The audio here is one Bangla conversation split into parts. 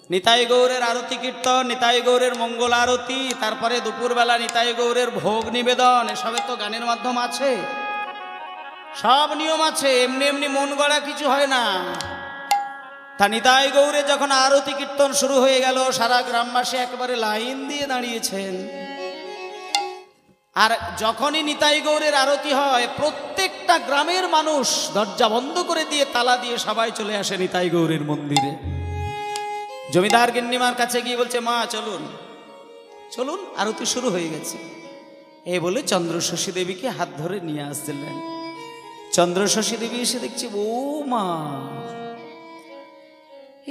নিতাই গৌরের আরতি কীর্তন, নিতাই গৌরের মঙ্গল আরতি, তারপরে দুপুরবেলা নিতাই গৌরের ভোগ নিবেদন, এসবে তো গানের মাধ্যম আছে, সব নিয়ম আছে, এমনি এমনি মন গড়া কিছু হয় না। তা নিতাই গৌরে যখন আরতি কীর্তন শুরু হয়ে গেল, সারা গ্রামবাসী একেবারে লাইন দিয়ে দাঁড়িয়েছেন। আর যখনই নিতাই গৌরের আরতি হয়, প্রত্যেকটা গ্রামের মানুষ দরজা বন্ধ করে দিয়ে তালা দিয়ে সবাই চলে আসে নিতাই গৌরের মন্দিরে। জমিদার গিন্নিমার কাছে গিয়ে বলছে, মা চলুন চলুন, আরতি শুরু হয়ে গেছে। এই বলে চন্দ্রশশী দেবীকে হাত ধরে নিয়ে আসছিলেন। চন্দ্রশশী দেবী এসে দেখছে, ও মা,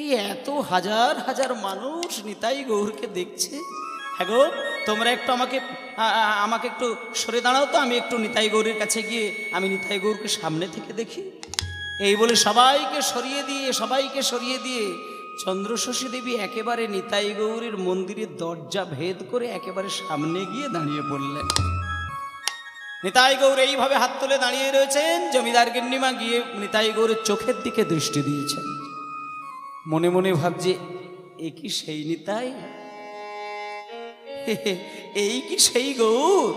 এই এত হাজার হাজার মানুষ নিতাই গৌরকে দেখছে। হ্যাঁ গো, তোমরা একটু আমাকে একটু সরে দাঁড়াও তো, আমি একটু নিতাই গৌরের কাছে গিয়ে আমি নিতাই গৌরকে সামনে থেকে দেখি। এই বলে সবাইকে সরিয়ে দিয়ে চন্দ্রশশী দেবী একেবারে নিতাই গৌরের মন্দিরের দরজা ভেদ করে একেবারে সামনে গিয়ে দাঁড়িয়ে পড়লেন। নিতাই গৌর এইভাবে হাত তুলে দাঁড়িয়ে রয়েছেন। জমিদার গিন্নিমা গিয়ে নিতাই গৌরের চোখের দিকে দৃষ্টি দিয়েছেন। মনে মনে ভাবছে, এ কি সেই নিতাই, এই কি সেই গৌর?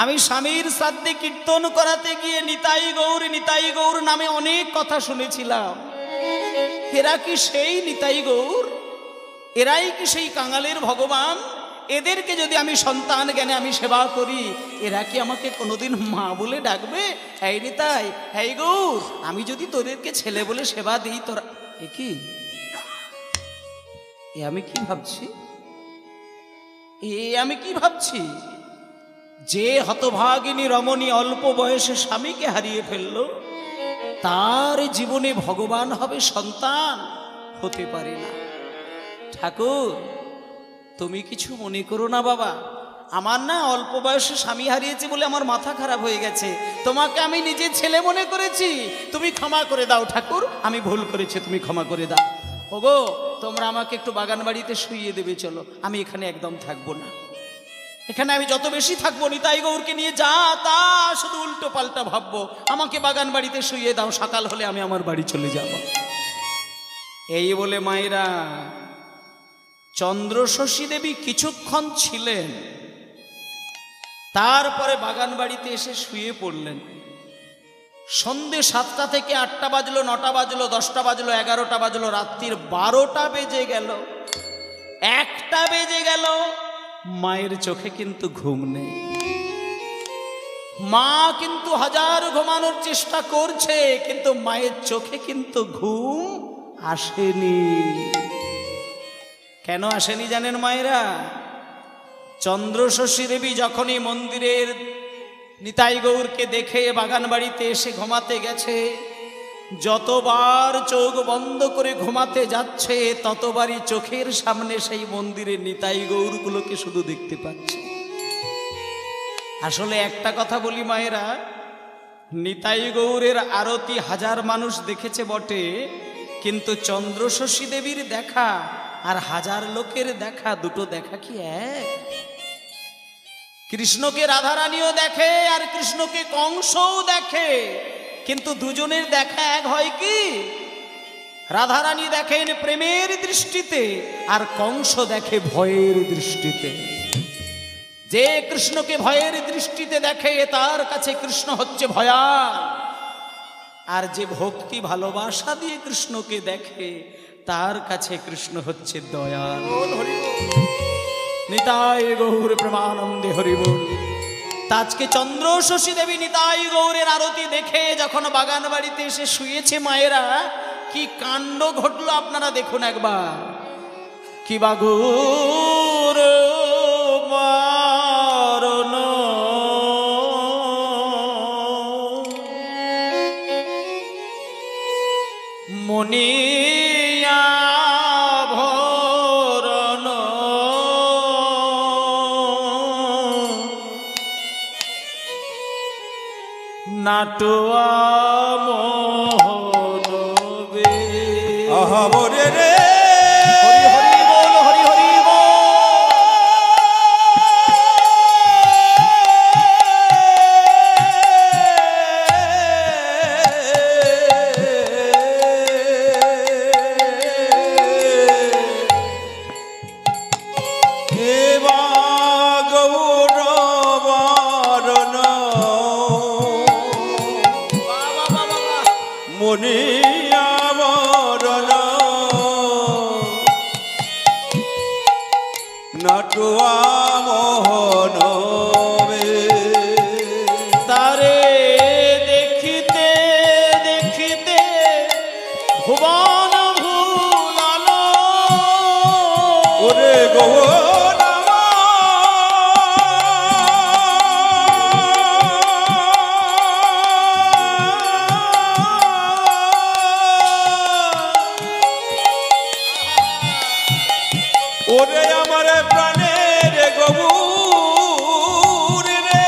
আমি স্বামীর শ্রাদ্ধে কীর্তন করাতে গিয়ে নিতাই গৌর নামে অনেক কথা শুনেছিলাম। এরা কি সেই নিতাই গৌর? এরাই কি সেই কাঙালের ভগবান? এদেরকে যদি আমি সন্তান জ্ঞানে আমি সেবা করি, এরা কি আমাকে কোনোদিন মা বলে ডাকবে? এই নিতাই, এই গৌর, আমি যদি তোদেরকে ছেলে বলে সেবা দিই, তোরা এ কি? আমি কি ভাবছি? যে হতভাগিনী রমণী অল্প বয়সে স্বামীকে হারিয়ে ফেললো, তার জীবনে ভগবান হবে সন্তান? হতে পারে না। ঠাকুর, তুমি কিছু মনে করো না বাবা, আমার না অল্প বয়সে স্বামী হারিয়েছে বলে আমার মাথা খারাপ হয়ে গেছে। তোমাকে আমি নিজের ছেলে মনে করেছি, তুমি ক্ষমা করে দাও ঠাকুর, আমি ভুল করেছি, তুমি ক্ষমা করে দাও। ওগো, তোমরা আমাকে একটু বাগান বাড়িতে শুইয়ে দেবে, চলো, আমি এখানে একদম থাকবো না। এখানে আমি যত বেশি থাকবো নিতাই গৌরকে নিয়ে যা তা শুধু উল্টো পাল্টা ভাববো। আমাকে বাগান বাড়িতে শুইয়ে দাও, সকাল হলে আমি আমার বাড়ি চলে যাব। এই বলে মায়েরা চন্দ্রশশী দেবী কিছুক্ষণ ছিলেন, তারপরে বাগান বাড়িতে এসে শুয়ে পড়লেন। সন্ধে 7টা থেকে 8টা বাজলো, 9টা বাজলো, 10টা বাজলো, 11টা বাজলো, রাত্রির 12টা বেজে গেল, 1টা বেজে গেল, মায়ের চোখে কিন্তু ঘুম নেই। মা কিন্তু হাজার ঘুমানোর চেষ্টা করছে, কিন্তু মায়ের চোখে কিন্তু ঘুম আসেনি। কেন আসেনি জানেন মায়েরা? চন্দ্রশশী দেবী যখনই মন্দিরের নিতাই গৌরকে দেখে বাগান বাড়িতে এসে ঘুমাতে গেছে, যতবার চোখ বন্ধ করে ঘুমাতে যাচ্ছে, ততবারই চোখের সামনে সেই মন্দিরের নিতাই গৌরগুলোকে শুধু দেখতে পাচ্ছে। আসলে একটা কথা বলি মায়েরা, নিতাই গৌরের আরতি হাজার মানুষ দেখেছে বটে, কিন্তু চন্দ্রশশী দেবীর দেখা আর হাজার লোকের দেখা, দুটো দেখা কি এক? কৃষ্ণকে রাধারানীও দেখে আর কৃষ্ণকে কংসও দেখে, কিন্তু দুজনের দেখা এক হয় কি? রাধারানী দেখেন প্রেমের দৃষ্টিতে আর কংস দেখে ভয়ের দৃষ্টিতে। যে কৃষ্ণকে ভয়ের দৃষ্টিতে দেখে, তার কাছে কৃষ্ণ হচ্ছে ভয়াল, আর যে ভক্তি ভালোবাসা দিয়ে কৃষ্ণকে দেখে, তার কাছে কৃষ্ণ হচ্ছে দয়াল। নিতাই গৌর প্রেমানন্দে হরি বল। আজকে চন্দ্রশশী দেবী নিতাই গৌরের আরতি দেখে যখন বাগান বাড়িতে এসে শুয়েছে, মায়েরা কি কাণ্ড ঘটলো আপনারা দেখুন একবার। কি বাগুর মারণ মনিয়া ভরণ নাটোয়া মোহন বে। আহা বরে রে, হরি হরি বল, হরি হরি বল। গৌর ওরে আমার প্রাণের গৌর রে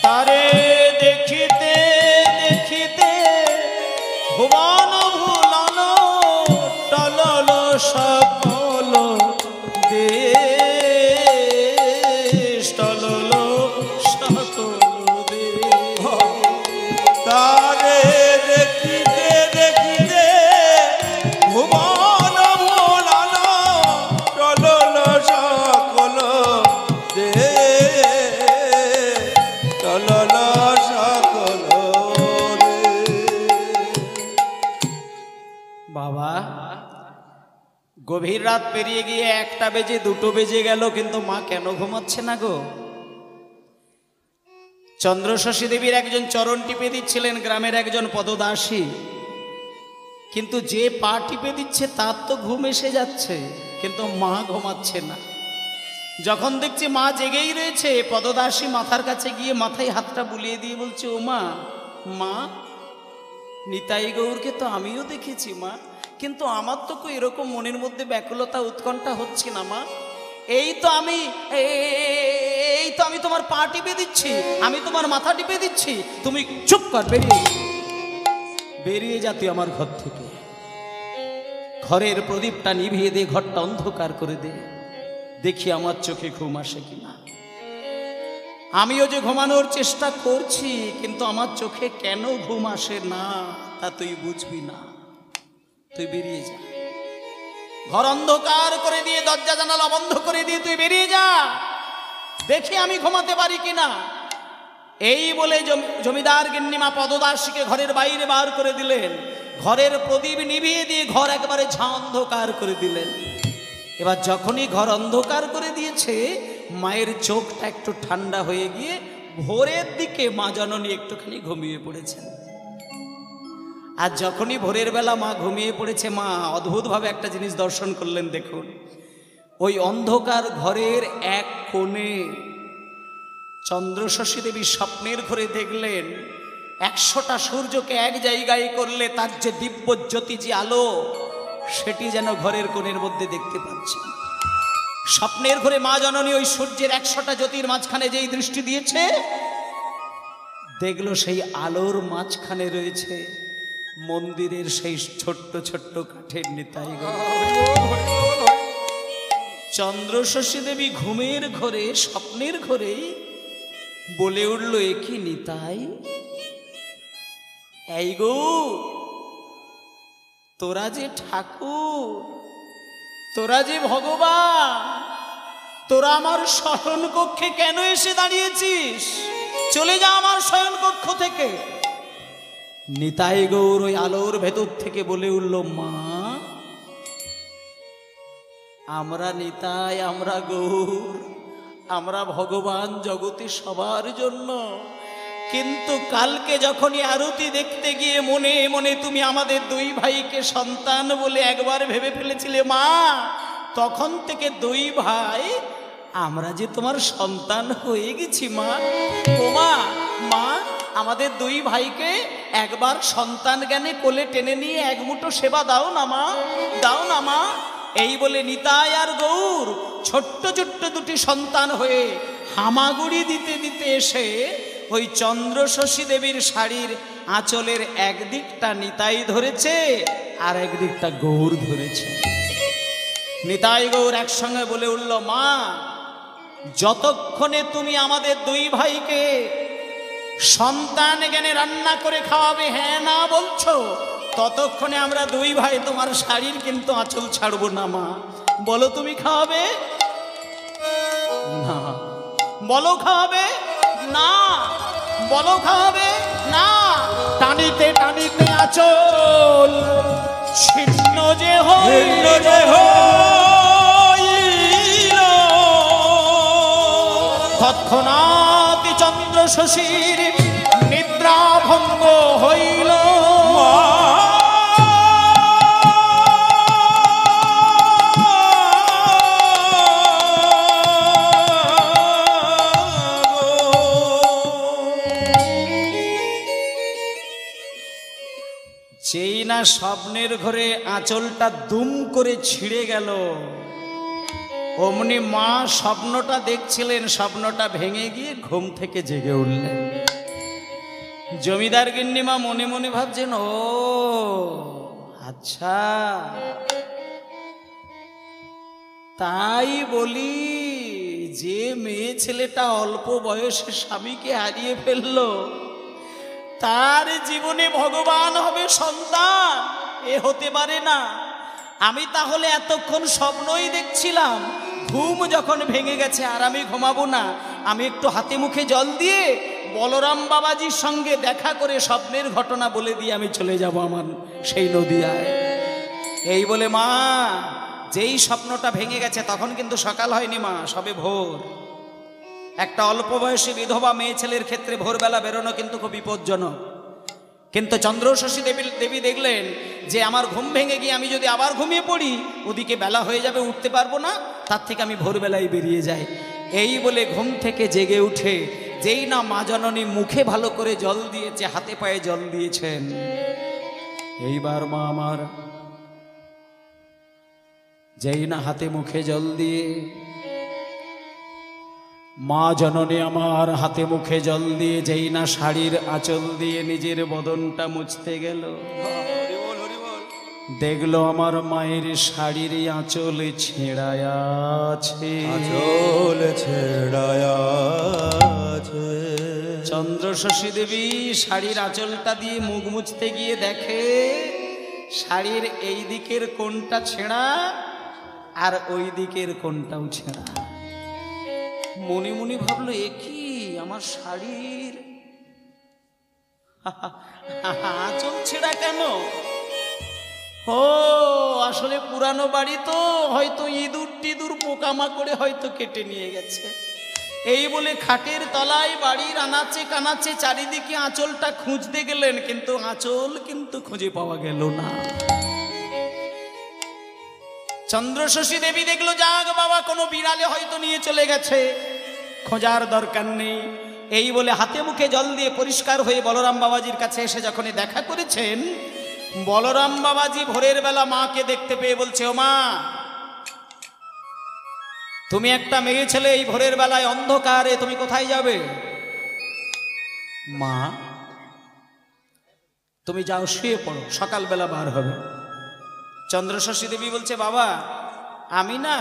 তারে দেখিতে দেখিতে ভুবন ভুলন টলল সকল দেশ টলল সকল দেশ তারে দেখিতে দেখিতে ভুবন ভুলন টলল সকল দেশ টলল সকল বাবা গভীর রাত পেরিয়ে গিয়ে 1টা বেজে 2টো বেজে গেল, কিন্তু মা কেন ঘুমাচ্ছে না গো? চন্দ্রশশী দেবীর একজন চরণ টিপে দিচ্ছিলেন গ্রামের একজন পদদাসী, কিন্তু যে পা টিপে দিচ্ছে তার তো ঘুম এসে যাচ্ছে, কিন্তু মা ঘুমাচ্ছে না। যখন দেখছি মা জেগেই রয়েছে, পদদাসী মাথার কাছে গিয়ে মাথায় হাতটা বুলিয়ে দিয়ে বলছে, ও মা, মা নিতাই গৌরকে তো আমিও দেখেছি মা, কিন্তু আমার তো এরকম মনের মধ্যে ব্যাকুলতা উৎকণ্ঠা হচ্ছে না মা। এই তো আমি তোমার পা টিপে দিচ্ছি, আমি তোমার মাথা টিপে দিচ্ছি, তুমি চুপ কর, বেরিয়ে যা তুই আমার ঘর থেকে। ঘরের প্রদীপটা নিভিয়ে দে, ঘরটা অন্ধকার করে দে, দেখি আমার চোখে ঘুম আসে কিনা। আমিও যে ঘুমানোর চেষ্টা করছি, কিন্তু আমার চোখে কেন ঘুম আসে না তা তুই বুঝবি না। তুই বেরিয়ে যা, ঘর অন্ধকার করে দিয়ে দরজা জানালা বন্ধ করে দিয়ে তুই বেরিয়ে যা, দেখি আমি ঘুমাতে পারি কিনা। এই বলে জমিদার গিন্নিমা পদদাসীকে ঘরের বাইরে বার করে দিলেন, ঘরের প্রদীপ নিভিয়ে দিয়ে ঘর একবারে ঝাঁ অন্ধকার করে দিলেন। এবার যখনই ঘর অন্ধকার করে দিয়েছে, মায়ের চোখটা একটু ঠান্ডা হয়ে গিয়ে ভোরের দিকে মা জননী একটুখানি ঘুমিয়ে পড়েছেন। আর যখনই ভোরের বেলা মা ঘুমিয়ে পড়েছে, মা অদ্ভুতভাবে একটা জিনিস দর্শন করলেন। দেখুন, ওই অন্ধকার ঘরের এক কোণে চন্দ্রশশী দেবী স্বপ্নের ঘরে দেখলেন 100টা সূর্যকে এক জায়গায় করলে তার যে দিব্য জ্যোতি, যে আলো, সেটি যেন ঘরের কোণের মধ্যে দেখতে পাচ্ছেন। স্বপ্নের ঘরে মা জননী ওই সূর্যের 100টা জ্যোতির মাঝখানে যেই দৃষ্টি দিয়েছে, দেখলো সেই আলোর মাঝখানে রয়েছে মন্দিরের সেই ছোট্ট ছোট্ট কাঠের নিতাই গৌর। চন্দ্রশশী দেবী ঘুমের ঘরে, স্বপ্নের ঘরেই বলে উঠল, এ কি নিতাই, এই গৌর, তোরা যে ঠাকুর, তোরা যে ভগবান, তোরা আমার শয়ন কক্ষে কেন এসে দাঁড়িয়েছিস? চলে যা আমার শয়ন কক্ষ থেকে। নিতাই গৌর ওই আলোর ভেতর থেকে বলে উঠল, মা, আমরা নিতাই, আমরা গৌর, আমরা ভগবান জগতে সবার জন্য, কিন্তু কালকে যখনই আরতি দেখতে গিয়ে মনে মনে তুমি আমাদের 2 ভাইকে সন্তান বলে একবার ভেবে ফেলেছিলে মা, তখন থেকে 2 ভাই আমরা যে তোমার সন্তান হয়ে গেছি মা। ও মা, মা আমাদের 2 ভাইকে একবার সন্তান জ্ঞানে কোলে টেনে নিয়ে এক মুঠো সেবা দাও না মা, দাও না মা। এই বলে নিতাই আর গৌর ছোট্ট ছোট্ট 2টি সন্তান হয়ে হামাগুড়ি দিতে দিতে এসে ওই চন্দ্রশশী দেবীর শাড়ির আঁচলের একদিকটা নিতাই ধরেছে আর একদিকটা গৌর ধরেছে। নিতাই গৌর একসঙ্গে বলে উঠল, মা, যতক্ষণে তুমি আমাদের 2 ভাইকে সন্তান জ্ঞানে রান্না করে খাওয়াবে হ্যাঁ না বলছো, ততক্ষণে আমরা 2 ভাই তোমার শাড়ির কিন্তু আঁচল ছাড়বো না মা। বলো তুমি খাওয়াবে না, বলো খাওয়াবে না, বলো খাওয়াবে না। টানিতে টানিতে আঁচল ছিন্ন যে হইল, তৎক্ষণাৎ চন্দ্রশশীর নিদ্রা ভঙ্গ হইল। যেই না স্বপ্নের ঘরে আঁচলটা দুম করে ছিঁড়ে গেল, অমনি মা স্বপ্নটা দেখছিলেন, স্বপ্নটা ভেঙে গিয়ে ঘুম থেকে জেগে উঠলেন। জমিদার গিন্নিমা মনে মনে ভাবছেন, ও আচ্ছা তাই বলি, যে মেয়ে ছেলেটা অল্প বয়সে স্বামীকে হারিয়ে ফেললো, তার জীবনে ভগবান হবে সন্তান, এ হতে পারে না। আমি তাহলে এতক্ষণ স্বপ্নই দেখছিলাম, ঘুম যখন ভেঙে গেছে আর আমি ঘুমাবো না, আমি একটু হাতে মুখে জল দিয়ে বলরাম বাবাজির সঙ্গে দেখা করে স্বপ্নের ঘটনা বলে দিয়ে আমি চলে যাব আমার সেই নদিয়ায়। এই বলে মা যেই স্বপ্নটা ভেঙে গেছে, তখন কিন্তু সকাল হয়নি মা, সবে ভোর। একটা অল্প বয়সী বিধবা মেয়ে ছেলের ক্ষেত্রে ভোরবেলা বেরোনো কিন্তু খুব বিপজ্জনক। কিন্তু চন্দ্রশশী দেবী দেখলেন যে আমার ঘুম ভেঙে গিয়ে আমি যদি আবার ঘুমিয়ে পড়ি, ওদিকে বেলা হয়ে যাবে, উঠতে পারবো না, তার থেকে আমি ভোরবেলায় বেরিয়ে যাই। এই বলে ঘুম থেকে জেগে উঠে যেই না মা জননী মুখে ভালো করে জল দিয়েছে, হাতে পায়ে জল দিয়েছেন, এইবার মা আমার যেই না হাতে মুখে জল দিয়ে, মা জননী আমার হাতে মুখে জল দিয়ে যেই না শাড়ির আঁচল দিয়ে নিজের বদনটা মুছতে গেল, দেখলো আমার মায়ের শাড়ির আঁচল ছেঁড়ায় আছে, আঁচল ছেঁড়ায় আছে। চন্দ্রশশী দেবী শাড়ির আঁচলটা দিয়ে মুখ মুছতে গিয়ে দেখে শাড়ির এই দিকের কোণটা ছেঁড়া আর ওই দিকের কোণটাও ছেঁড়া। মনে মনে ভাবলো, এ কি আমার শাড়ির আঁচল ছেঁড়া কেন? ও আসলে পুরানো বাড়ি তো, হয়তো ইঁদুর টিঁদুর পোকামাকড়ে হয়তো কেটে নিয়ে গেছে। এই বলে খাটের তলায় বাড়ির আনাচে কানাচে চারিদিকে আঁচলটা খুঁজতে গেলেন, কিন্তু আঁচল কিন্তু খুঁজে পাওয়া গেল না। চন্দ্রশশী দেবী দেখলো, যাক বাবা, কোনো বিড়ালে হয়তো নিয়ে চলে গেছে, খোঁজার দরকার নেই। এই বলে হাতে মুখে জল দিয়ে পরিষ্কার হয়ে বলরাম বাবাজির কাছে এসে যখনই দেখা করেছেন, বলরাম বাবাজি ভোরের বেলা মাকে দেখতে পেয়ে বলছে, ও মা, তুমি একটা মেয়ে ছেলে, এই ভোরের বেলায় অন্ধকারে তুমি কোথায় যাবে? মা তুমি যাও, শুয়ে পড়ো, সকালবেলা বার হবে। চন্দ্রশশী দেবী বলছে, বাবা আমি না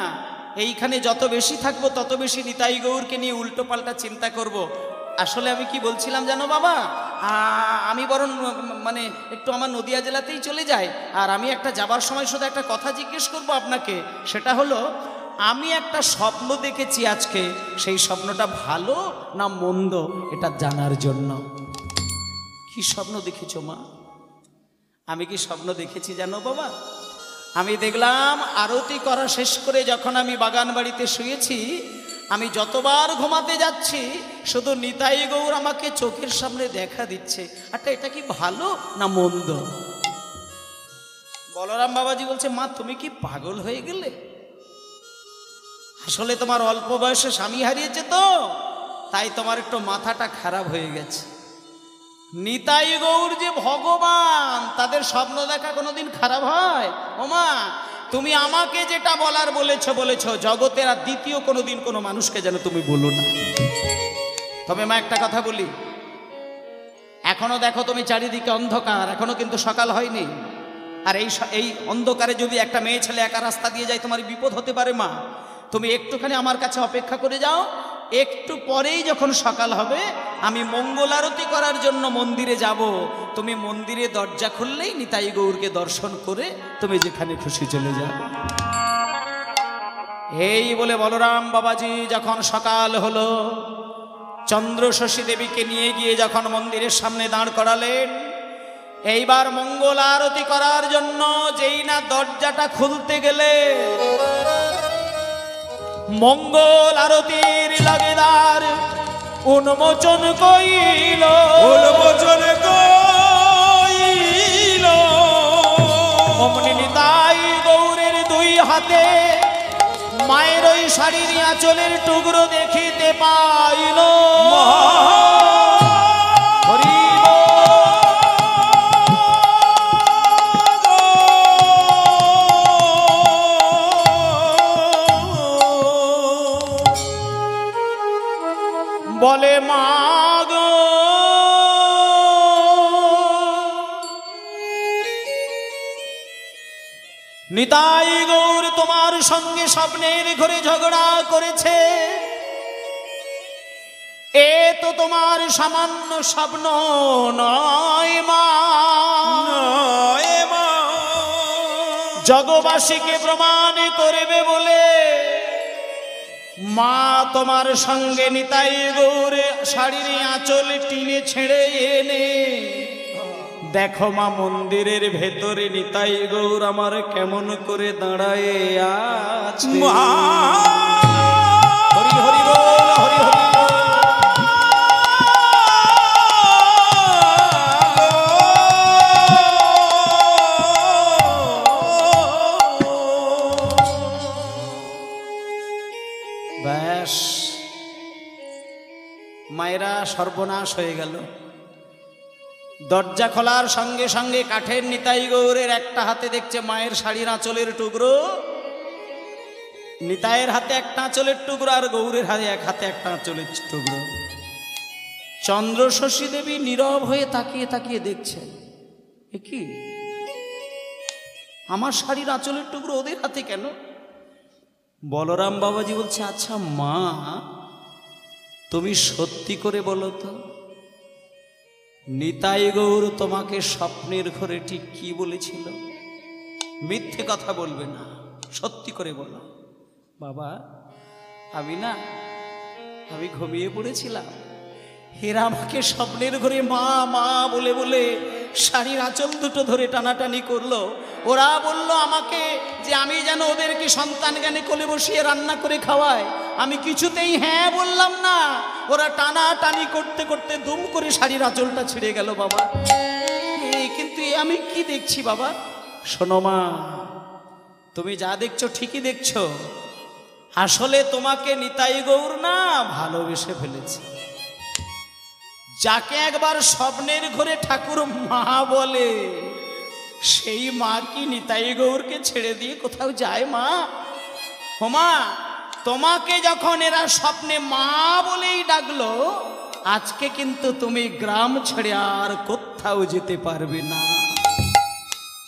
এইখানে যত বেশি থাকবো তত বেশি নিতাই গৌরকে নিয়ে উল্টো পাল্টা চিন্তা করব। আসলে আমি কি বলছিলাম জানো বাবা, আমি বরং মানে একটু আমার নদিয়া জেলাতেই চলে যাই, আর আমি একটা যাবার সময় শুধু একটা কথা জিজ্ঞেস করব আপনাকে, সেটা হলো আমি একটা স্বপ্ন দেখেছি আজকে, সেই স্বপ্নটা ভালো না মন্দ এটা জানার জন্য। কি স্বপ্ন দেখেছো মা? আমি কি স্বপ্ন দেখেছি জানো বাবা? আমি দেখলাম আরতি করা শেষ করে যখন আমি বাগান বাড়িতে শুয়েছি, আমি যতবার ঘুমাতে যাচ্ছি শুধু নিতাই গৌর আমাকে চোখের সামনে দেখা দিচ্ছে। আচ্ছা এটা কি ভালো না মন্দ? বলরাম বাবাজি বলছে, মা তুমি কি পাগল হয়ে গেলে? আসলে তোমার অল্প বয়সে স্বামী হারিয়েছে তো, তাই তোমার একটু মাথাটা খারাপ হয়ে গেছে। নিতাই গৌর যে ভগবান, তাদের স্বপ্ন দেখা কোনোদিন খারাপ হয়? ওমা তুমি আমাকে যেটা বলার বলেছ, জগতের আর দ্বিতীয় কোনোদিন কোনো মানুষকে যেন তুমি বলো না। তবে মা একটা কথা বলি, এখনো দেখো তুমি চারিদিকে অন্ধকার, এখনো কিন্তু সকাল হয়নি। আর এই অন্ধকারে যদি একটা মেয়ে ছেলে একা রাস্তা দিয়ে যায়, তোমার বিপদ হতে পারে মা। তুমি একটুখানি আমার কাছে অপেক্ষা করে যাও, একটু পরেই যখন সকাল হবে আমি মঙ্গল আরতি করার জন্য মন্দিরে যাব। তুমি মন্দিরে দরজা খুললেই নিতাই গৌরকে দর্শন করে তুমি যেখানে খুশি চলে যাও। এই বলে বলরাম বাবাজি যখন সকাল হলো, চন্দ্রশশী দেবীকে নিয়ে গিয়ে যখন মন্দিরের সামনে দাঁড় করালেন, এইবার মঙ্গল আরতি করার জন্য যেই না দরজাটা খুলতে গেলে, মঙ্গল আরতির লাগেদার উন্মোচন কইল উন্মোচন কইল অমনি নিতাই গৌরের দুই হাতে মায়ের ওই শাড়ির আঁচলের টুকরো দেখিতে পাইল। হরি বলে মা গো নিতাই গৌর তোমার সঙ্গে স্বপ্নের ঘরে ঝগড়া করেছে, এ তো তোমার সামান্য স্বপ্ন নয় মা, জগবাসীকে প্রমাণ করবে বলে মা তোমার সঙ্গে নিতাই গৌর শাড়ির আঁচল টিনে ছেড়ে এনে দেখো মা মন্দিরের ভেতরে নিতাই গৌর আমার কেমন করে দাঁড়ায় আছে। হরি হরি বল হরি হরি ব্যাস মায়েরা সর্বনাশ হয়ে গেল। দরজা খোলার সঙ্গে সঙ্গে কাঠের নিতাই গৌরের একটা হাতে দেখছে মায়ের শাড়ির আঁচলের টুকরো, নিতাইয়ের হাতে একটা আঁচলের টুকরো আর গৌরের হাতে এক হাতে একটা আঁচলের টুকরো। চন্দ্র শশী দেবী নীরব হয়ে তাকিয়ে তাকিয়ে দেখছেন, এ কি আমার শাড়ির আঁচলের টুকরো ওদের হাতে কেন? বলরাম বাবাজি বলছে, আচ্ছা মা তুমি সত্যি করে বলো তো নিতাই গৌর তোমাকে স্বপ্নের ঘরে ঠিক কি বলেছিল? মিথ্যে কথা বলবে না, সত্যি করে বলো। বাবা আমি ঘুমিয়ে পড়েছিলাম, এরা আমাকে স্বপ্নের ঘরে মা মা বলে বলে শাড়ির আঁচল দুটো ধরে টানাটানি করলো। ওরা বলল আমাকে যে আমি যেন ওদেরকে সন্তান জ্ঞানে কোলে বসিয়ে রান্না করে খাওয়ায়, আমি কিছুতেই হ্যাঁ বললাম না। ওরা টানাটানি করতে করতে দুম করে শাড়ির আঁচলটা ছিঁড়ে গেল বাবা। কিন্তু আমি কি দেখছি বাবা? শোনো মা, তুমি যা দেখছো ঠিকই দেখছো, আসলে তোমাকে নিতাই গৌর না ভালোবেসে ফেলেছে। যাকে একবার স্বপ্নের ঘরে ঠাকুর মা বলে, সেই মা কি নিতাই গৌরকে ছেড়ে দিয়ে কোথাও যায়? মা ও মা, তোমাকে যখন এরা স্বপ্নে মা বলেই ডাকলো, আজকে কিন্তু তুমি গ্রাম ছেড়ে আর কোথাও যেতে পারবে না।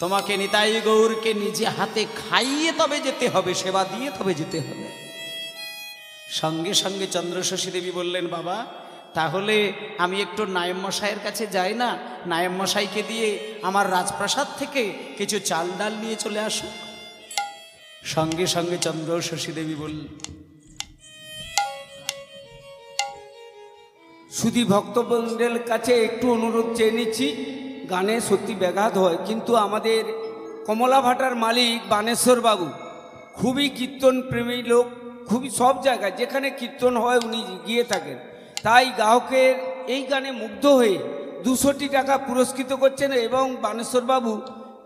তোমাকে নিতাই গৌরকে নিজে হাতে খাইয়ে তবে যেতে হবে, সেবা দিয়ে তবে যেতে হবে। সঙ্গে সঙ্গে চন্দ্রশশী দেবী বললেন, বাবা তাহলে আমি একটু নায়েব মশাইয়ের কাছে যাই না, নায়েব মশাইকে দিয়ে আমার রাজপ্রাসাদ থেকে কিছু চাল ডাল নিয়ে চলে আসো। সঙ্গে সঙ্গে চন্দ্রশশী দেবী বললেন, শুধু ভক্তবৃন্দের কাছে একটু অনুরোধ চেয়ে নিচ্ছি, গানে সত্যি ব্যাঘাত হয়, কিন্তু আমাদের কমলাভাটার মালিক বানেশ্বর বাবু খুবই কীর্তন প্রেমী লোক, খুবই সব জায়গায় যেখানে কীর্তন হয় উনি গিয়ে থাকেন। তাই গ্রাহকের এই গানে মুগ্ধ হয়ে 200 টাকা পুরস্কৃত করছেন। এবং বানেশ্বরবাবু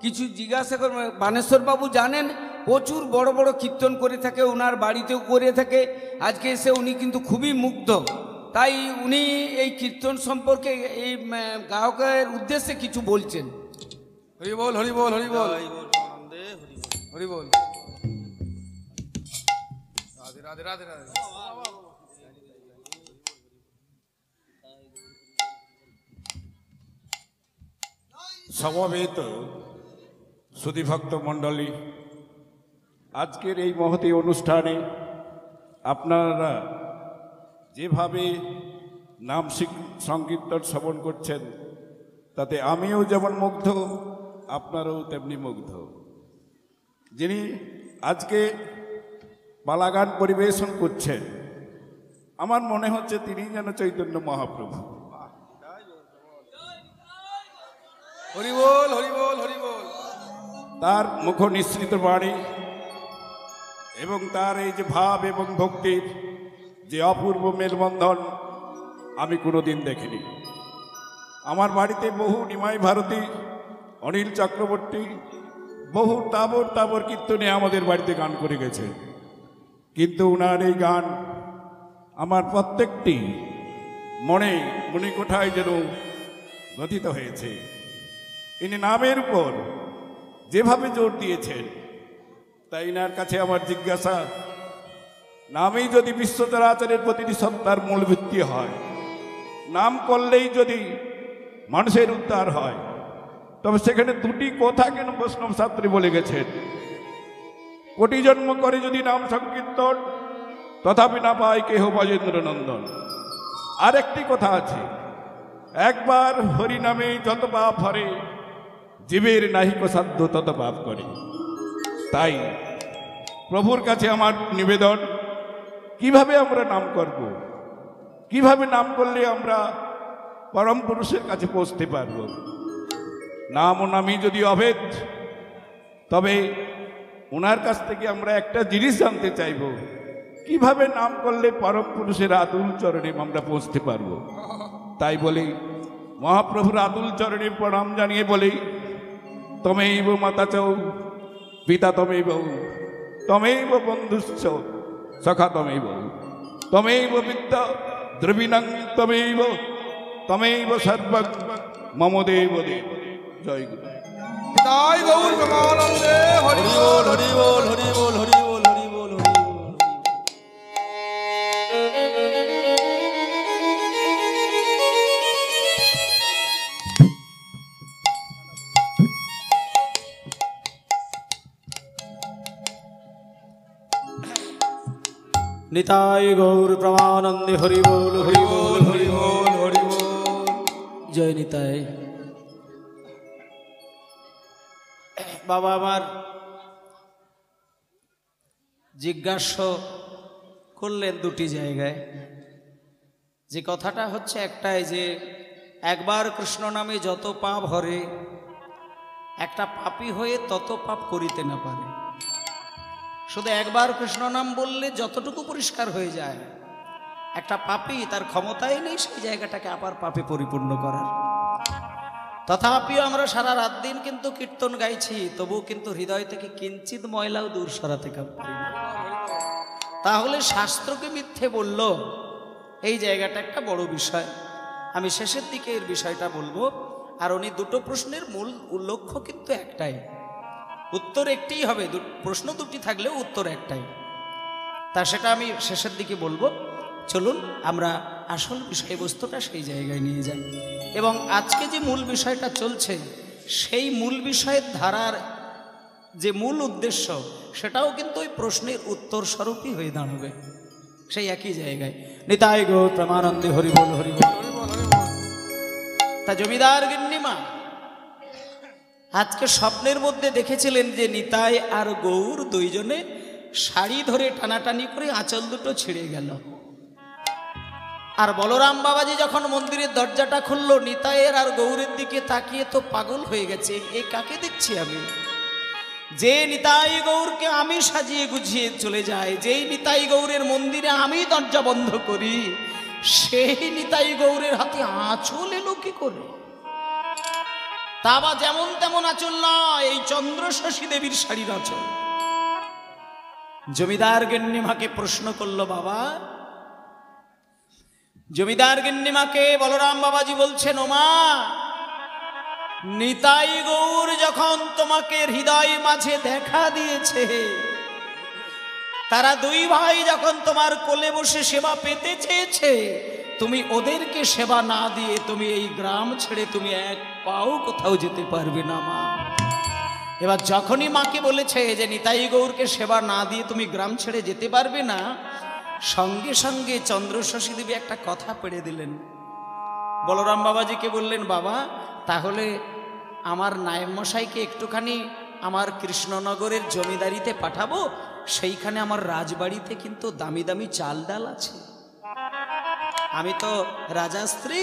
কিছু জিজ্ঞাসা করবেন, বানেশ্বরবাবু জানেন প্রচুর বড় বড় কীর্তন করে থাকে, ওনার বাড়িতেও করে থাকে। আজকে এসে উনি কিন্তু খুবই মুগ্ধ, তাই উনি এই কীর্তন সম্পর্কে এই গ্রাহকের উদ্দেশ্যে কিছু বলছেন। হরি বল হরি বল হরি বল হরি বল। রাধে রাধে রাধে রাধে। সমবেত সুধীভক্ত মণ্ডলী, আজকের এই মহতী অনুষ্ঠানে আপনারা যেভাবে নাম সংকীর্তন শ্রবণ করছেন, তাতে আমিও যেমন মুগ্ধ, আপনারাও তেমনি মুগ্ধ। যিনি আজকে পালাগান পরিবেশন করছেন, আমার মনে হচ্ছে তিনি যেন চৈতন্য মহাপ্রভু। হরি বল হরি বল হরি বল। তার মুখ নিঃসৃত বাণী এবং তার এই যে ভাব এবং ভক্তির যে অপূর্ব মেলবন্ধন, আমি কোনোদিন দেখিনি। আমার বাড়িতে বহু নিমাই ভারতী, অনিল চক্রবর্তী বহু তাবর তাবর কীর্তনে আমাদের বাড়িতে গান করে গেছে, কিন্তু ওনার এই গান আমার প্রত্যেকটি মনে কোঠায় যেন গঠিত হয়েছে। ইনি নামের উপর যেভাবে জোর দিয়েছেন, তাই এনার কাছে আমার জিজ্ঞাসা, নামেই যদি বিশ্ব চরাচরের প্রতিটি সত্তার মূল ভিত্তি হয়, নাম করলেই যদি মানুষের উদ্ধার হয়, তবে সেখানে দুটি কথা কেন বৈষ্ণব শাস্ত্রী বলে গেছেন? কোটি জন্ম করে যদি নাম সংকীর্তন, তথাপি না পায় কেহ ব্রজেন্দ্র নন্দন। আর একটি কথা আছে, একবার হরি নামে যত পাপ হরে, জীবের নাহিক সাধ্য তত পাপ করে। তাই প্রভুর কাছে আমার নিবেদন, কিভাবে আমরা নাম করব, কিভাবে নাম করলে আমরা পরম পুরুষের কাছে পৌঁছতে পারব? নাম ও নামই যদি অভেদ, তবে ওনার কাছ থেকে আমরা একটা জিনিস জানতে চাইব, কিভাবে নাম করলে পরম পুরুষের আতুল চরণে আমরা পৌঁছতে পারব। তাই বলি, মহাপ্রভুর আতুল চরণে প্রণাম জানিয়ে বলি, তমেইব মাতা চৌ পিতা তমেইব, তমেইব বন্ধুশ্চ সখা তমেইব, তমেইব বিদ্যা দ্রবিণং তমেইব, তমেইব সর্বং মম দেব দেব। জয় গুরু। তাই গৌর প্রেমানন্দে হরি বল হরি বল হরি বল হরি বল হরি বল হরি বল। নিতাই গৌর প্রেমানন্দে হরি বল হরি বল হরি বল হরি বল। জয় নিতাই। বাবা আমার জিজ্ঞাসা করলেন দুটি জায়গায়, যে কথাটা হচ্ছে একটাই, যে একবার কৃষ্ণ নামে যত পাপ হরে, একটা পাপী হয়ে তত পাপ করিতে না পারে। শুধু একবার কৃষ্ণ নাম বললে যতটুকু পরিষ্কার হয়ে যায়, একটা পাপী তার ক্ষমতাই নেই সেই জায়গাটাকে আবার পাপে পরিপূর্ণ করার। তথাপিও আমরা সারা রাত দিন কিন্তু কীর্তন গাইছি, তবু কিন্তু হৃদয় থেকে কিঞ্চিত ময়লাও দূর সরাতে পারি না। তাহলে শাস্ত্রকে মিথ্যে বলল, এই জায়গাটা একটা বড় বিষয়। আমি শেষের দিকে এর বিষয়টা বলবো। আর উনি দুটো প্রশ্নের মূল লক্ষ্য কিন্তু একটাই, উত্তর একটাই হবে। প্রশ্ন দুটি থাকলেও উত্তর একটাই, তা সেটা আমি শেষের দিকে বলবো। চলুন আমরা আসল বিষয়বস্তুটা সেই জায়গায় নিয়ে যাই, এবং আজকে যে মূল বিষয়টা চলছে সেই মূল বিষয়ের ধারার যে মূল উদ্দেশ্য, সেটাও কিন্তু ওই প্রশ্নের উত্তর স্বরূপই হয়ে দাঁড়াবে সেই একই জায়গায়। নিতাই গৌর প্রেমানন্দে হরি বল হরি বল। তা জমিদার গিন্নিমা আজকে স্বপ্নের মধ্যে দেখেছিলেন যে নিতাই আর গৌর দুইজনে শাড়ি ধরে টানাটানি করে আঁচল দুটো ছিঁড়ে গেল। আর বলরাম বাবাজি যখন মন্দিরের দরজাটা খুললো, নিতাইয়ের আর গৌরের দিকে তাকিয়ে তো পাগল হয়ে গেছে, এ কাকে দেখছি আমি? যে নিতাই গৌরকে আমি সাজিয়ে গুছিয়ে চলে যাই, যেই নিতাই গৌরের মন্দিরে আমি দরজা বন্ধ করি, সেই নিতাই গৌরের হাতে আঁচল এলো কি করে? তা বা যেমন তেমন আঁচল নয়, এই চন্দ্র শশী দেবীর শাড়ির আঁচল। জমিদার গিন্নিমাকে প্রশ্ন করলো, বাবা। জমিদার গিন্নিমাকে বলরাম বাবাজি বলছেন, ওমা, নিতাই গৌর যখন তোমাকে হৃদয় মাঝে দেখা দিয়েছে, তারা দুই ভাই যখন তোমার কোলে বসে সেবা পেতে চেয়েছে, তুমি ওদেরকে সেবা না দিয়ে তুমি এই গ্রাম ছেড়ে তুমি এক পাও কোথাও যেতে পারবে না মা। এবার যখনই মাকে বলেছে যে নিতাই গৌরকে সেবা না দিয়ে তুমি গ্রাম ছেড়ে যেতে পারবে না, সঙ্গে সঙ্গে চন্দ্রশশী দেবী একটা কথা পেড়ে দিলেন। বলরাম বাবাজিকে বললেন, বাবা, তাহলে আমার নায়েব মশাইকে একটুখানি আমার কৃষ্ণনগরের জমিদারিতে পাঠাবো, সেইখানে আমার রাজবাড়িতে কিন্তু দামি দামি চাল ডাল আছে। আমি তো রাজা স্ত্রী,